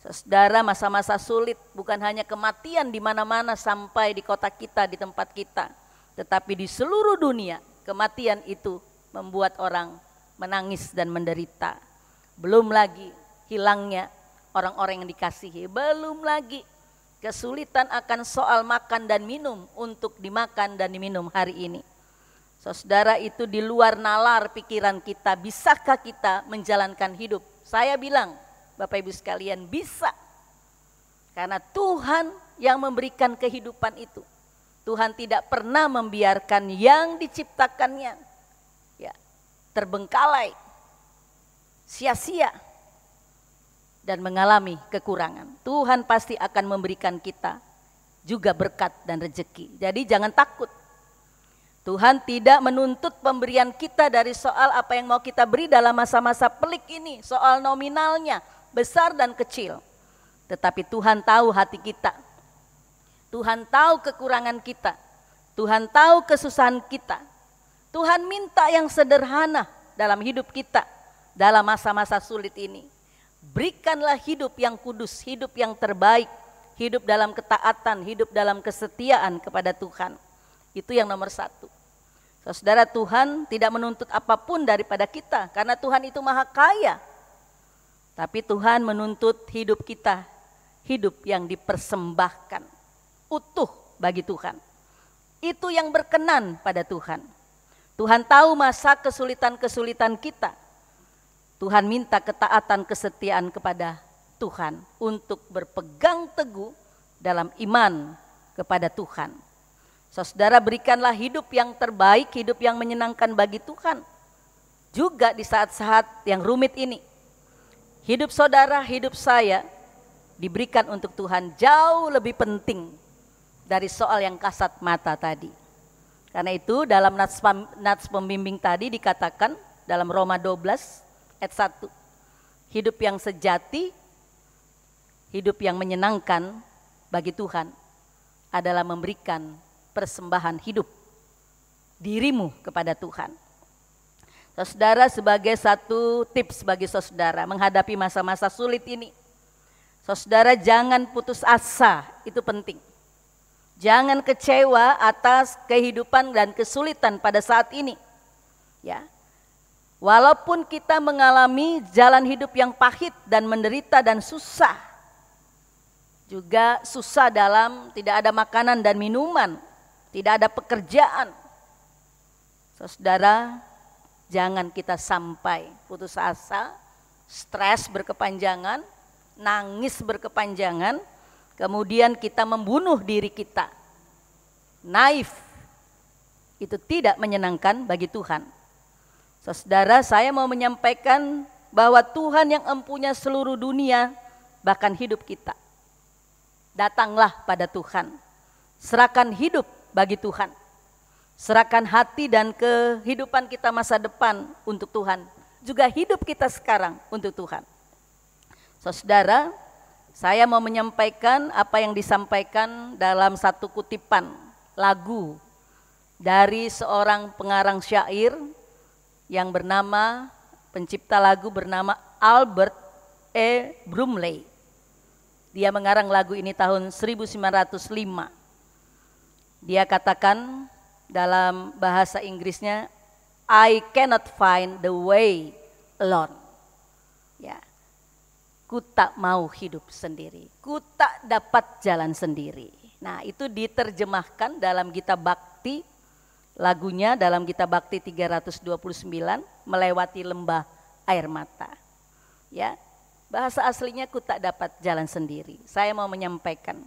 Saudara, masa-masa sulit bukan hanya kematian di mana-mana sampai di kota kita, di tempat kita, tetapi di seluruh dunia kematian itu membuat orang menangis dan menderita. Belum lagi hilangnya orang-orang yang dikasihi, belum lagi kesulitan akan soal makan dan minum untuk dimakan dan diminum hari ini. Saudara, itu di luar nalar pikiran kita. Bisakah kita menjalankan hidup? Saya bilang, Bapak Ibu sekalian, bisa. Karena Tuhan yang memberikan kehidupan itu. Tuhan tidak pernah membiarkan yang diciptakannya ya terbengkalai, sia-sia, dan mengalami kekurangan. Tuhan pasti akan memberikan kita juga berkat dan rezeki. Jadi jangan takut. Tuhan tidak menuntut pemberian kita dari soal apa yang mau kita beri dalam masa-masa pelik ini, soal nominalnya, besar dan kecil. Tetapi Tuhan tahu hati kita. Tuhan tahu kekurangan kita. Tuhan tahu kesusahan kita. Tuhan minta yang sederhana dalam hidup kita dalam masa-masa sulit ini. Berikanlah hidup yang kudus, hidup yang terbaik, hidup dalam ketaatan, hidup dalam kesetiaan kepada Tuhan. Itu yang nomor satu. Saudara, Tuhan tidak menuntut apapun daripada kita karena Tuhan itu maha kaya. Tapi Tuhan menuntut hidup kita, hidup yang dipersembahkan, utuh bagi Tuhan. Itu yang berkenan pada Tuhan. Tuhan tahu masa kesulitan-kesulitan kita. Tuhan minta ketaatan, kesetiaan kepada Tuhan untuk berpegang teguh dalam iman kepada Tuhan. Saudara, berikanlah hidup yang terbaik, hidup yang menyenangkan bagi Tuhan. Juga di saat-saat yang rumit ini. Hidup saudara, hidup saya diberikan untuk Tuhan jauh lebih penting dari soal yang kasat mata tadi. Karena itu dalam nats pembimbing tadi dikatakan dalam Roma 12 ayat 1. Hidup yang sejati, hidup yang menyenangkan bagi Tuhan adalah memberikan persembahan hidup dirimu kepada Tuhan. Saudara, sebagai satu tips bagi saudara menghadapi masa-masa sulit ini, saudara jangan putus asa, itu penting. Jangan kecewa atas kehidupan dan kesulitan pada saat ini. Ya. Walaupun kita mengalami jalan hidup yang pahit dan menderita dan susah. Juga susah dalam tidak ada makanan dan minuman, tidak ada pekerjaan. Saudara, jangan kita sampai putus asa, stres berkepanjangan, nangis berkepanjangan, kemudian kita membunuh diri kita. Naif, itu tidak menyenangkan bagi Tuhan. Saudara, saya mau menyampaikan bahwa Tuhan yang empunya seluruh dunia, bahkan hidup kita. Datanglah pada Tuhan, serahkan hidup bagi Tuhan. Serahkan hati dan kehidupan kita masa depan untuk Tuhan. Juga hidup kita sekarang untuk Tuhan. Saudara, saya mau menyampaikan apa yang disampaikan dalam satu kutipan lagu dari seorang pengarang syair yang bernama, pencipta lagu bernama Albert E. Brumley. Dia mengarang lagu ini tahun 1905. Dia katakan dalam bahasa Inggrisnya, I cannot find the way alone. Ya, ku tak mau hidup sendiri, ku tak dapat jalan sendiri. Nah, itu diterjemahkan dalam Gita Bakti, lagunya dalam Gita Bakti 329, melewati lembah air mata. Ya, bahasa aslinya ku tak dapat jalan sendiri. Saya mau menyampaikan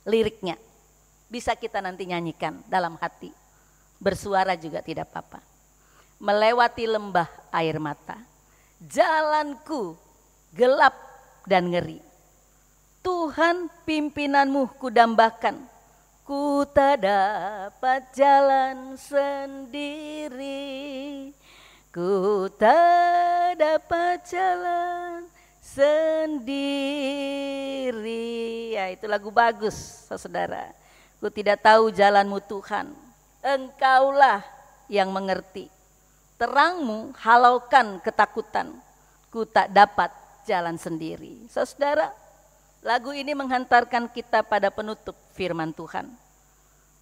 liriknya. Bisa kita nanti nyanyikan dalam hati. Bersuara juga tidak apa-apa. Melewati lembah air mata. Jalanku gelap dan ngeri. Tuhan pimpinanmu kudambakan. Ku tak dapat jalan sendiri. Ku tak dapat jalan sendiri. Ya, itu lagu bagus, saudara. Ku tidak tahu jalanmu Tuhan, Engkaulah yang mengerti. Terangmu halaukan ketakutan, ku tak dapat jalan sendiri. Saudara, lagu ini menghantarkan kita pada penutup firman Tuhan.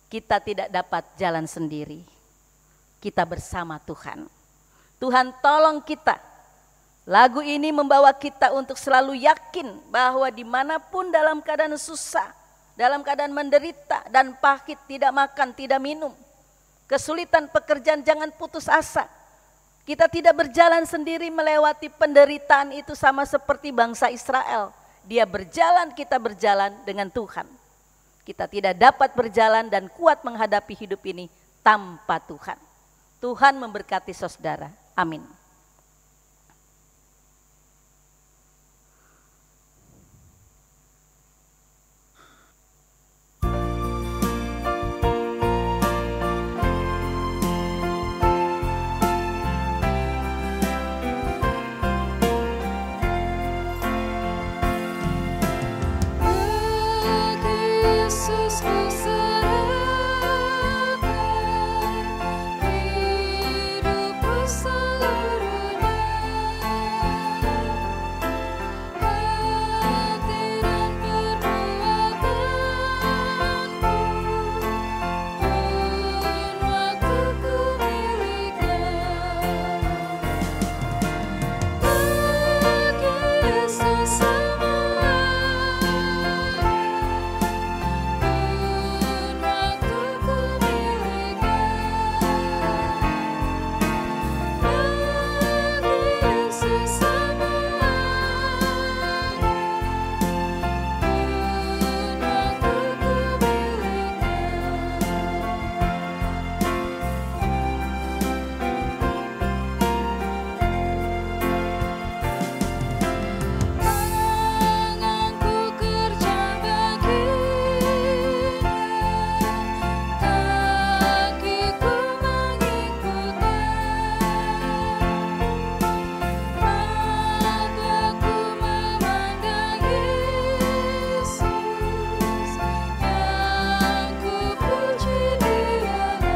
Kita tidak dapat jalan sendiri, kita bersama Tuhan. Tuhan tolong kita. Lagu ini membawa kita untuk selalu yakin bahwa dimanapun dalam keadaan susah, dalam keadaan menderita dan pahit, tidak makan, tidak minum, kesulitan pekerjaan, jangan putus asa. Kita tidak berjalan sendiri melewati penderitaan itu sama seperti bangsa Israel. Dia berjalan, kita berjalan dengan Tuhan. Kita tidak dapat berjalan dan kuat menghadapi hidup ini tanpa Tuhan. Tuhan memberkati saudara. Amin. Yesus ku serahkan hidupku seluruhnya, hati dan perbuatanku, pun waktuku miliknya. Bagi Yesus semuanya, waktuku miliknya. Bagi Yesus semuanya, waktuku tanganku kerja baginya, kakiku mengikutnya, mataku memandang Yesus, yang ku puji Dialah.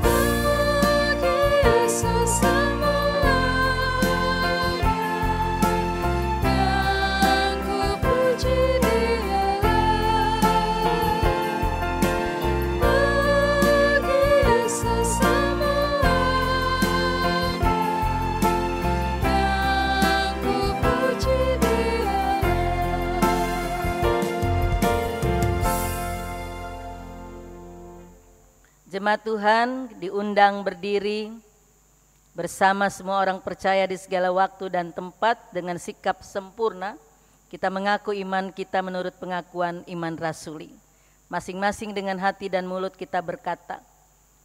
Bagi Yesus semuanya, yang ku puji Dialah. Bagi Yesus semuanya, yang ku puji Dialah. Jemaat Tuhan diundang berdiri bersama semua orang percaya di segala waktu dan tempat dengan sikap sempurna. Kita mengaku iman kita menurut pengakuan iman rasuli. Masing-masing dengan hati dan mulut kita berkata,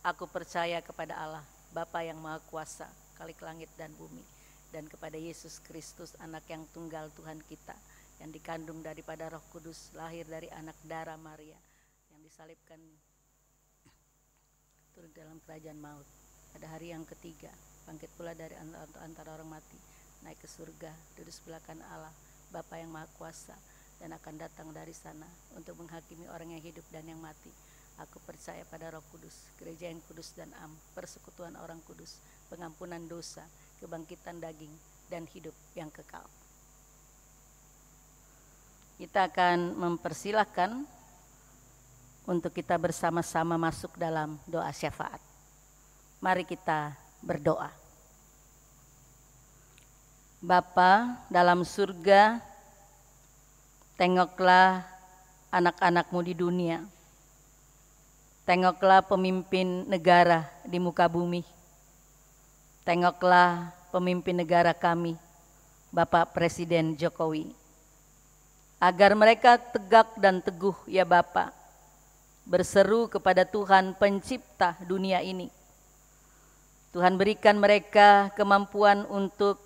aku percaya kepada Allah, Bapa yang Maha Kuasa, Khalik langit dan bumi, dan kepada Yesus Kristus, anak yang tunggal Tuhan kita, yang dikandung daripada Roh Kudus, lahir dari anak darah Maria, yang disalibkan turun dalam kerajaan maut. Pada hari yang ketiga, bangkit pula dari antara orang mati, naik ke surga, duduk sebelah kanan Allah, Bapa yang Maha Kuasa, dan akan datang dari sana untuk menghakimi orang yang hidup dan yang mati. Aku percaya pada Roh Kudus, gereja yang kudus dan am, persekutuan orang kudus, pengampunan dosa, kebangkitan daging, dan hidup yang kekal. Kita akan mempersilahkan untuk kita bersama-sama masuk dalam doa syafaat. Mari kita berdoa. Bapa dalam surga, tengoklah anak-anak-Mu di dunia. Tengoklah pemimpin negara di muka bumi. Tengoklah pemimpin negara kami, Bapak Presiden Jokowi. Agar mereka tegak dan teguh ya Bapak, berseru kepada Tuhan pencipta dunia ini. Tuhan berikan mereka kemampuan untuk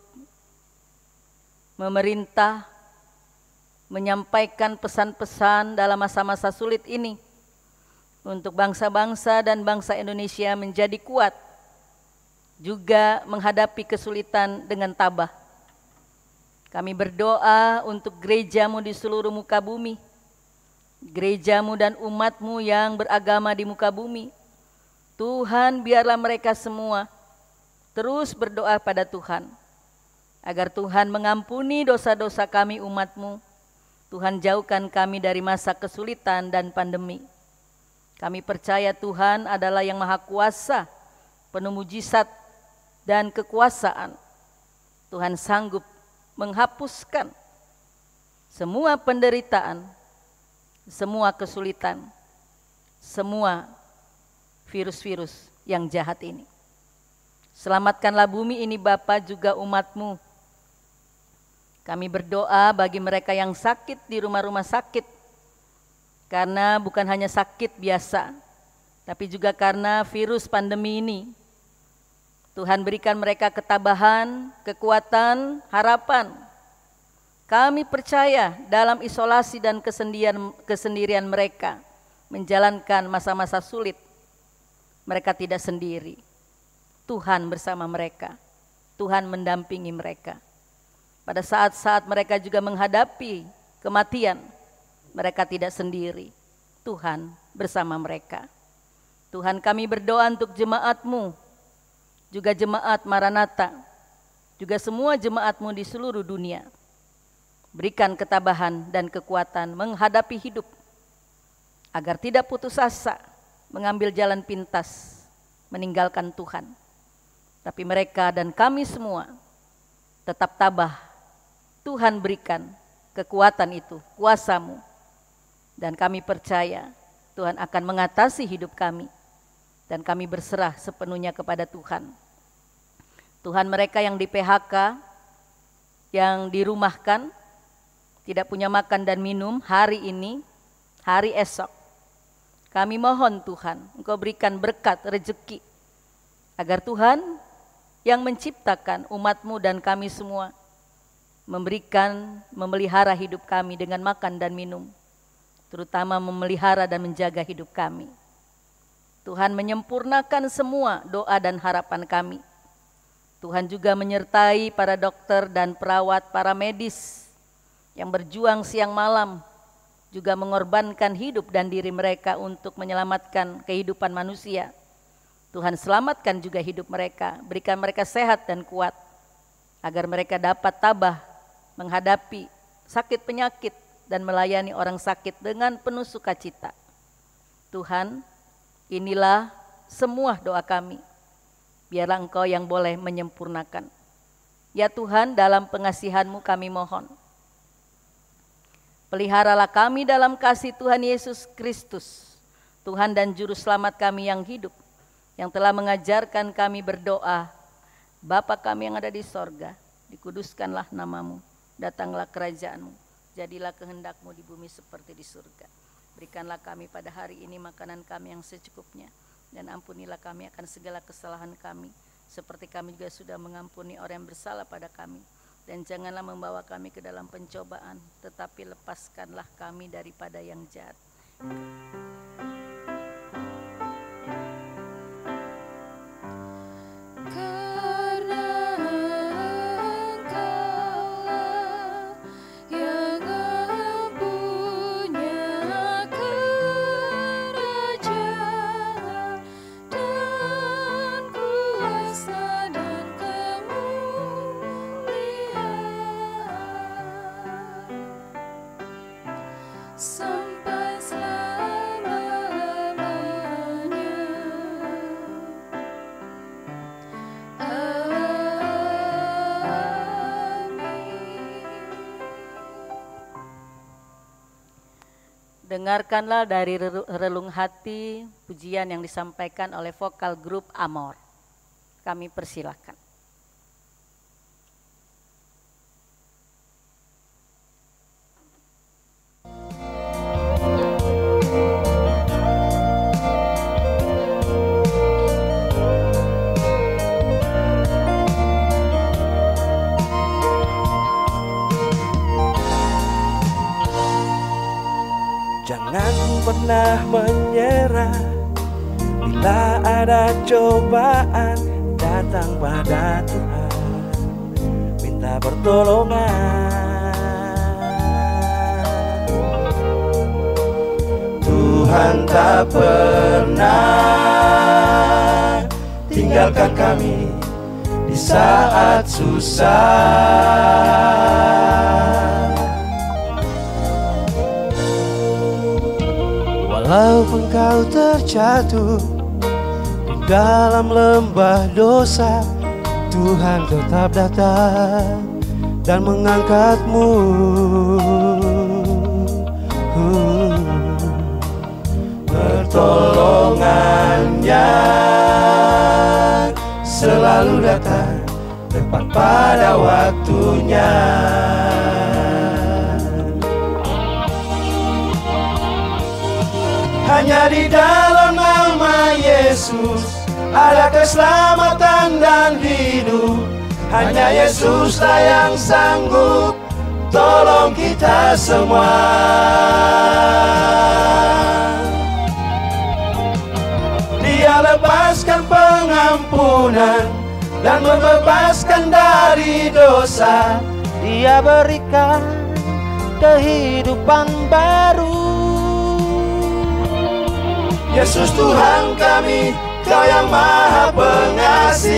memerintah, menyampaikan pesan-pesan dalam masa-masa sulit ini, untuk bangsa-bangsa dan bangsa Indonesia menjadi kuat juga menghadapi kesulitan dengan tabah. Kami berdoa untuk gerejamu di seluruh muka bumi, gerejamu dan umatmu yang beragama di muka bumi. Tuhan, biarlah mereka semua terus berdoa pada Tuhan, agar Tuhan mengampuni dosa-dosa kami umatmu. Tuhan, jauhkan kami dari masa kesulitan dan pandemi. Kami percaya Tuhan adalah yang maha kuasa, penuh mujizat dan kekuasaan. Tuhan sanggup menghapuskan semua penderitaan, semua kesulitan, semua virus-virus yang jahat ini. Selamatkanlah bumi ini Bapa, juga umat-Mu. Kami berdoa bagi mereka yang sakit di rumah-rumah sakit, karena bukan hanya sakit biasa, tapi juga karena virus pandemi ini. Tuhan, berikan mereka ketabahan, kekuatan, harapan. Kami percaya dalam isolasi dan kesendirian mereka menjalankan masa-masa sulit, mereka tidak sendiri. Tuhan bersama mereka, Tuhan mendampingi mereka. Pada saat-saat mereka juga menghadapi kematian, mereka tidak sendiri. Tuhan bersama mereka. Tuhan, kami berdoa untuk jemaat-Mu, juga jemaat Maranatha, juga semua jemaat-Mu di seluruh dunia. Berikan ketabahan dan kekuatan menghadapi hidup, agar tidak putus asa, mengambil jalan pintas, meninggalkan Tuhan. Tapi mereka dan kami semua tetap tabah. Tuhan, berikan kekuatan itu, kuasa-Mu. Dan kami percaya Tuhan akan mengatasi hidup kami. Dan kami berserah sepenuhnya kepada Tuhan. Tuhan, mereka yang di PHK, yang dirumahkan, tidak punya makan dan minum hari ini, hari esok, kami mohon Tuhan, Engkau berikan berkat, rezeki, agar Tuhan yang menciptakan umat-Mu dan kami semua memberikan, memelihara hidup kami dengan makan dan minum, terutama memelihara dan menjaga hidup kami. Tuhan, menyempurnakan semua doa dan harapan kami. Tuhan juga menyertai para dokter dan perawat, para medis yang berjuang siang malam, juga mengorbankan hidup dan diri mereka untuk menyelamatkan kehidupan manusia. Tuhan, selamatkan juga hidup mereka, berikan mereka sehat dan kuat, agar mereka dapat tabah menghadapi sakit penyakit dan melayani orang sakit dengan penuh sukacita. Tuhan, inilah semua doa kami. Biarlah Engkau yang boleh menyempurnakan. Ya Tuhan, dalam pengasihan-Mu kami mohon, peliharalah kami dalam kasih Tuhan Yesus Kristus, Tuhan dan Juru Selamat kami yang hidup, yang telah mengajarkan kami berdoa. Bapa kami yang ada di sorga, dikuduskanlah nama-Mu, datanglah kerajaan-Mu, jadilah kehendak-Mu di bumi seperti di surga. Berikanlah kami pada hari ini makanan kami yang secukupnya, dan ampunilah kami akan segala kesalahan kami, seperti kami juga sudah mengampuni orang yang bersalah pada kami. Dan janganlah membawa kami ke dalam pencobaan, tetapi lepaskanlah kami daripada yang jahat. Sampai selama-lamanya. Amin. Dengarkanlah dari relung hati pujian yang disampaikan oleh vokal grup Amor. Kami persilakan. Jangan pernah menyerah bila ada cobaan datang pada Tuhan, minta pertolongan. Tuhan tak pernah tinggalkan kami di saat susah. Walaupun kau terjatuh di dalam lembah dosa, Tuhan tetap datang dan mengangkatmu. Pertolongannya selalu datang tepat pada waktunya. Hanya di dalam nama Yesus ada keselamatan dan hidup. Hanya Yesuslah yang sanggup tolong kita semua. Dia lepaskan pengampunan dan membebaskan dari dosa. Dia berikan kehidupan baru. Yesus Tuhan kami, Kau yang Maha Pengasih.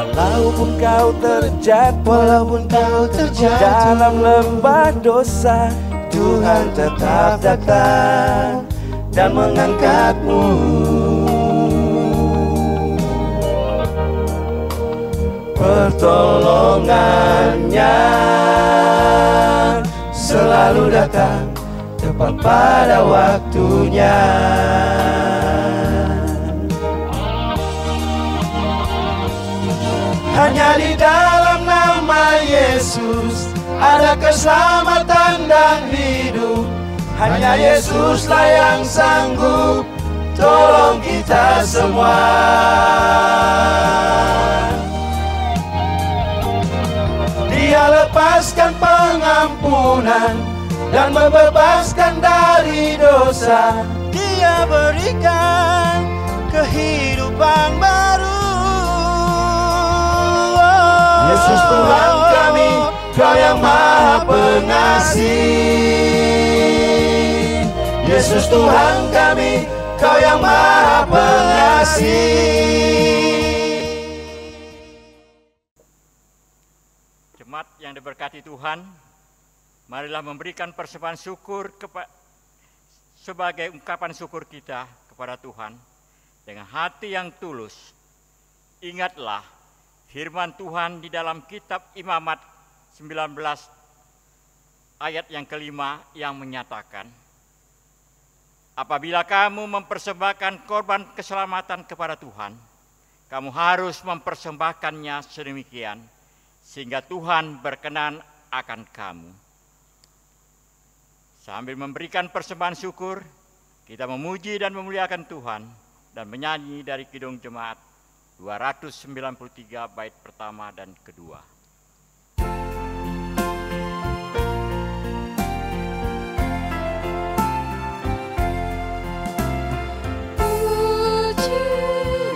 Walaupun kau terjatuh dalam lembah dosa, Tuhan tetap datang dan mengangkatmu. Pertolongannya selalu datang tepat pada waktunya. Hanya di dalam nama Yesus ada keselamatan dan hidup. Hanya Yesuslah yang sanggup tolong kita semua. Dia lepaskan pengampunan dan membebaskan dari dosa. Dia berikan kehidupan baru. Yesus Tuhan kami, Kau yang Maha Pengasih. Yesus Tuhan kami, Kau yang Maha Pengasih. Jemaat yang diberkati Tuhan, marilah memberikan persembahan syukur sebagai ungkapan syukur kita kepada Tuhan dengan hati yang tulus. Ingatlah firman Tuhan di dalam kitab Imamat 19 ayat yang kelima yang menyatakan, apabila kamu mempersembahkan korban keselamatan kepada Tuhan, kamu harus mempersembahkannya sedemikian sehingga Tuhan berkenan akan kamu. Sambil memberikan persembahan syukur, kita memuji dan memuliakan Tuhan dan menyanyi dari Kidung Jemaat 293 bait pertama dan kedua. Puji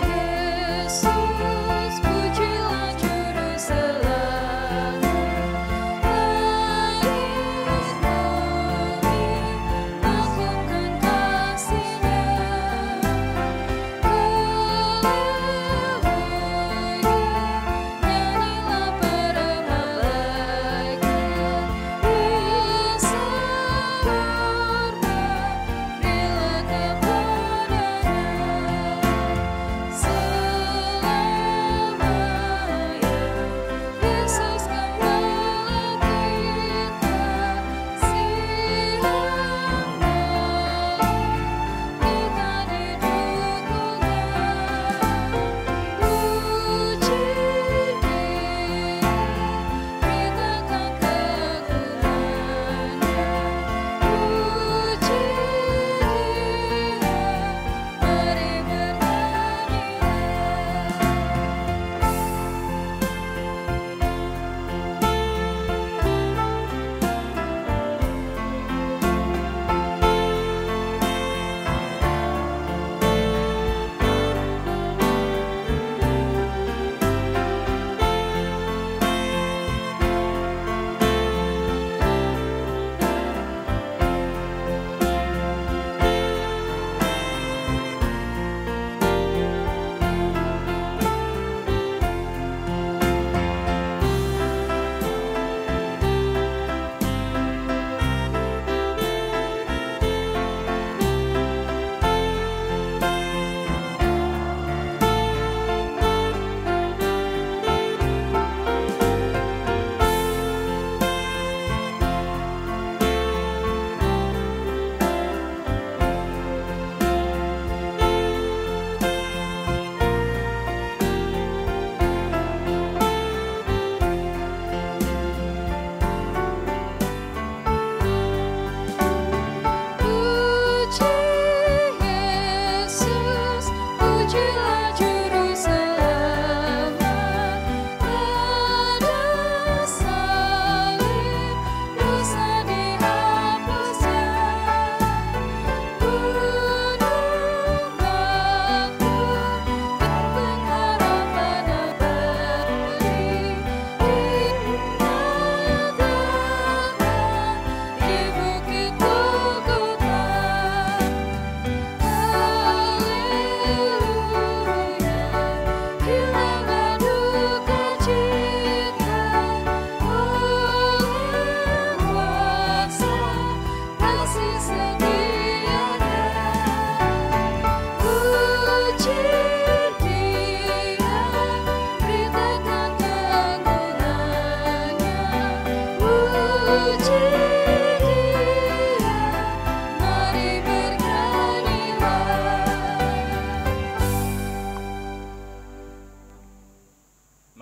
Yesus, pujilah Juru Selamat. Langit-langit agungkan kasih-Nya. Nyanyilah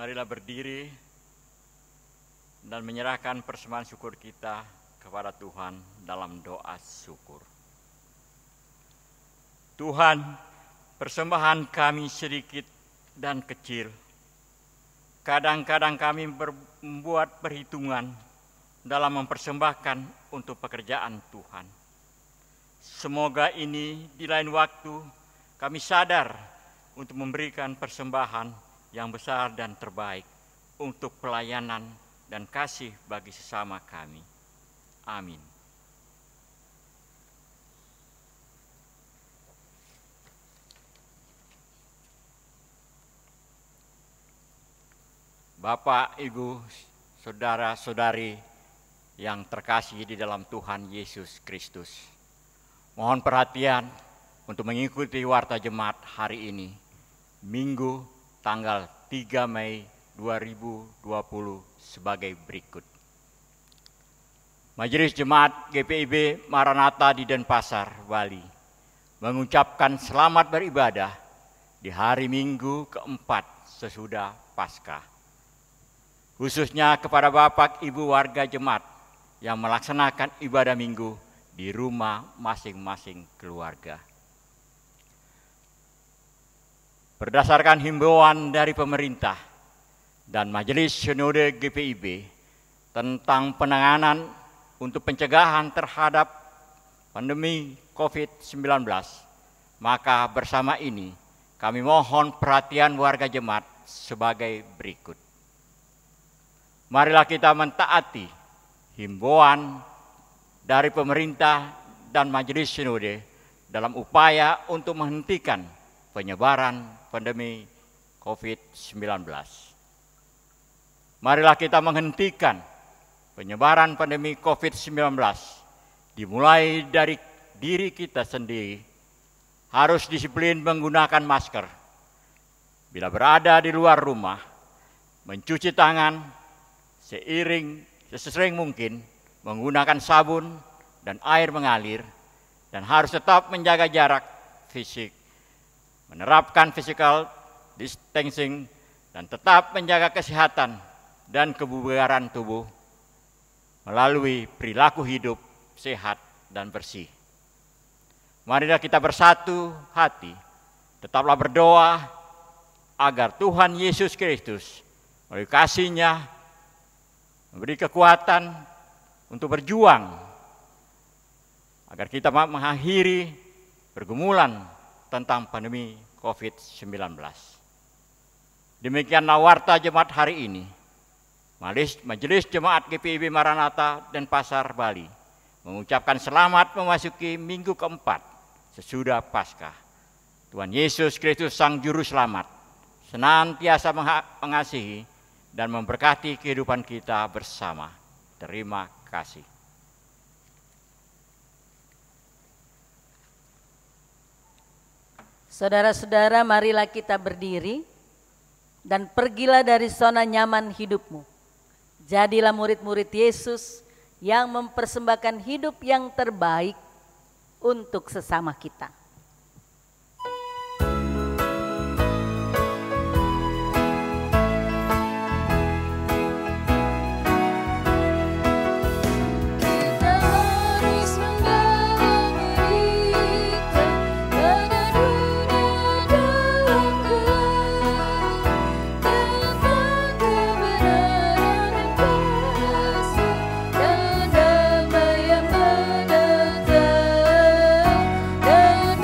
Marilah berdiri dan menyerahkan persembahan syukur kita kepada Tuhan dalam doa syukur. Tuhan, persembahan kami sedikit dan kecil. Kadang-kadang kami membuat perhitungan dalam mempersembahkan untuk pekerjaan Tuhan. Semoga ini di lain waktu kami sadar untuk memberikan persembahan yang besar dan terbaik untuk pelayanan dan kasih bagi sesama kami. Amin. Bapak, Ibu, saudara-saudari yang terkasih di dalam Tuhan Yesus Kristus, mohon perhatian untuk mengikuti warta jemaat hari ini, Minggu tanggal 3 Mei 2020 sebagai berikut. Majelis Jemaat GPIB Maranatha di Denpasar, Bali, mengucapkan selamat beribadah di hari Minggu keempat sesudah Paskah. Khususnya kepada Bapak Ibu warga jemaat yang melaksanakan ibadah Minggu di rumah masing-masing keluarga. Berdasarkan himbauan dari pemerintah dan Majelis Sinode GPIB tentang penanganan untuk pencegahan terhadap pandemi COVID-19, maka bersama ini kami mohon perhatian warga jemaat sebagai berikut. Marilah kita mentaati himbauan dari pemerintah dan Majelis Sinode dalam upaya untuk menghentikan penyebaran pandemi COVID-19. Marilah kita menghentikan penyebaran pandemi COVID-19 dimulai dari diri kita sendiri. Harus disiplin menggunakan masker. Bila berada di luar rumah, mencuci tangan sesering mungkin menggunakan sabun dan air mengalir, dan harus tetap menjaga jarak fisik, menerapkan physical distancing, dan tetap menjaga kesehatan dan kebugaran tubuh melalui perilaku hidup sehat dan bersih. Marilah kita bersatu hati, tetaplah berdoa agar Tuhan Yesus Kristus melalui kasih-Nya memberi kekuatan untuk berjuang agar kita mengakhiri pergumulan tentang pandemi COVID-19. Demikianlah warta jemaat hari ini. Majelis Jemaat GPIB Maranatha Denpasar, Bali mengucapkan selamat memasuki minggu keempat sesudah Paskah. Tuhan Yesus Kristus Sang Juru Selamat senantiasa mengasihi dan memberkati kehidupan kita bersama. Terima kasih. Saudara-saudara, marilah kita berdiri dan pergilah dari zona nyaman hidupmu. Jadilah murid-murid Yesus yang mempersembahkan hidup yang terbaik untuk sesama kita. Kita harus membawa berita pada dunia dalam gelap tentang kebenaran dan kasih dan damai yang menetap dan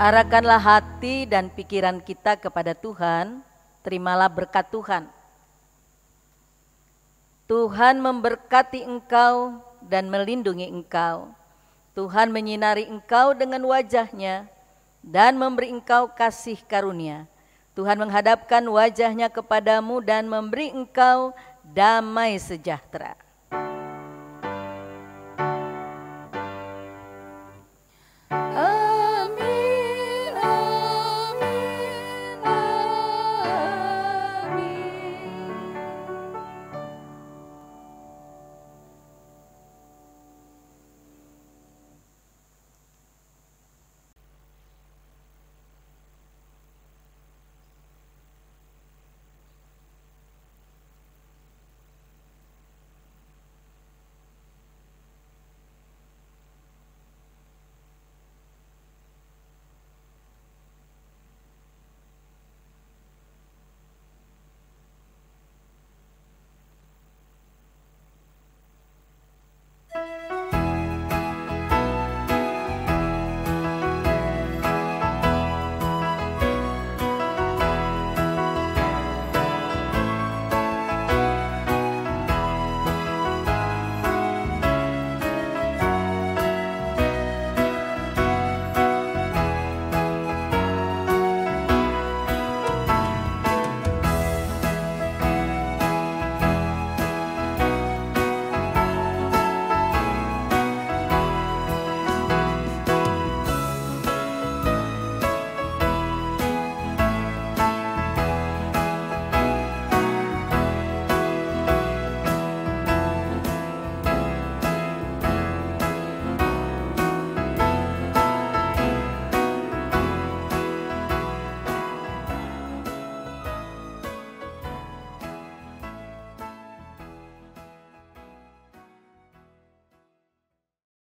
Arahkanlah hati dan pikiran kita kepada Tuhan, terimalah berkat Tuhan. Tuhan memberkati engkau dan melindungi engkau. Tuhan menyinari engkau dengan wajah-Nya dan memberi engkau kasih karunia. Tuhan menghadapkan wajah-Nya kepadamu dan memberi engkau damai sejahtera.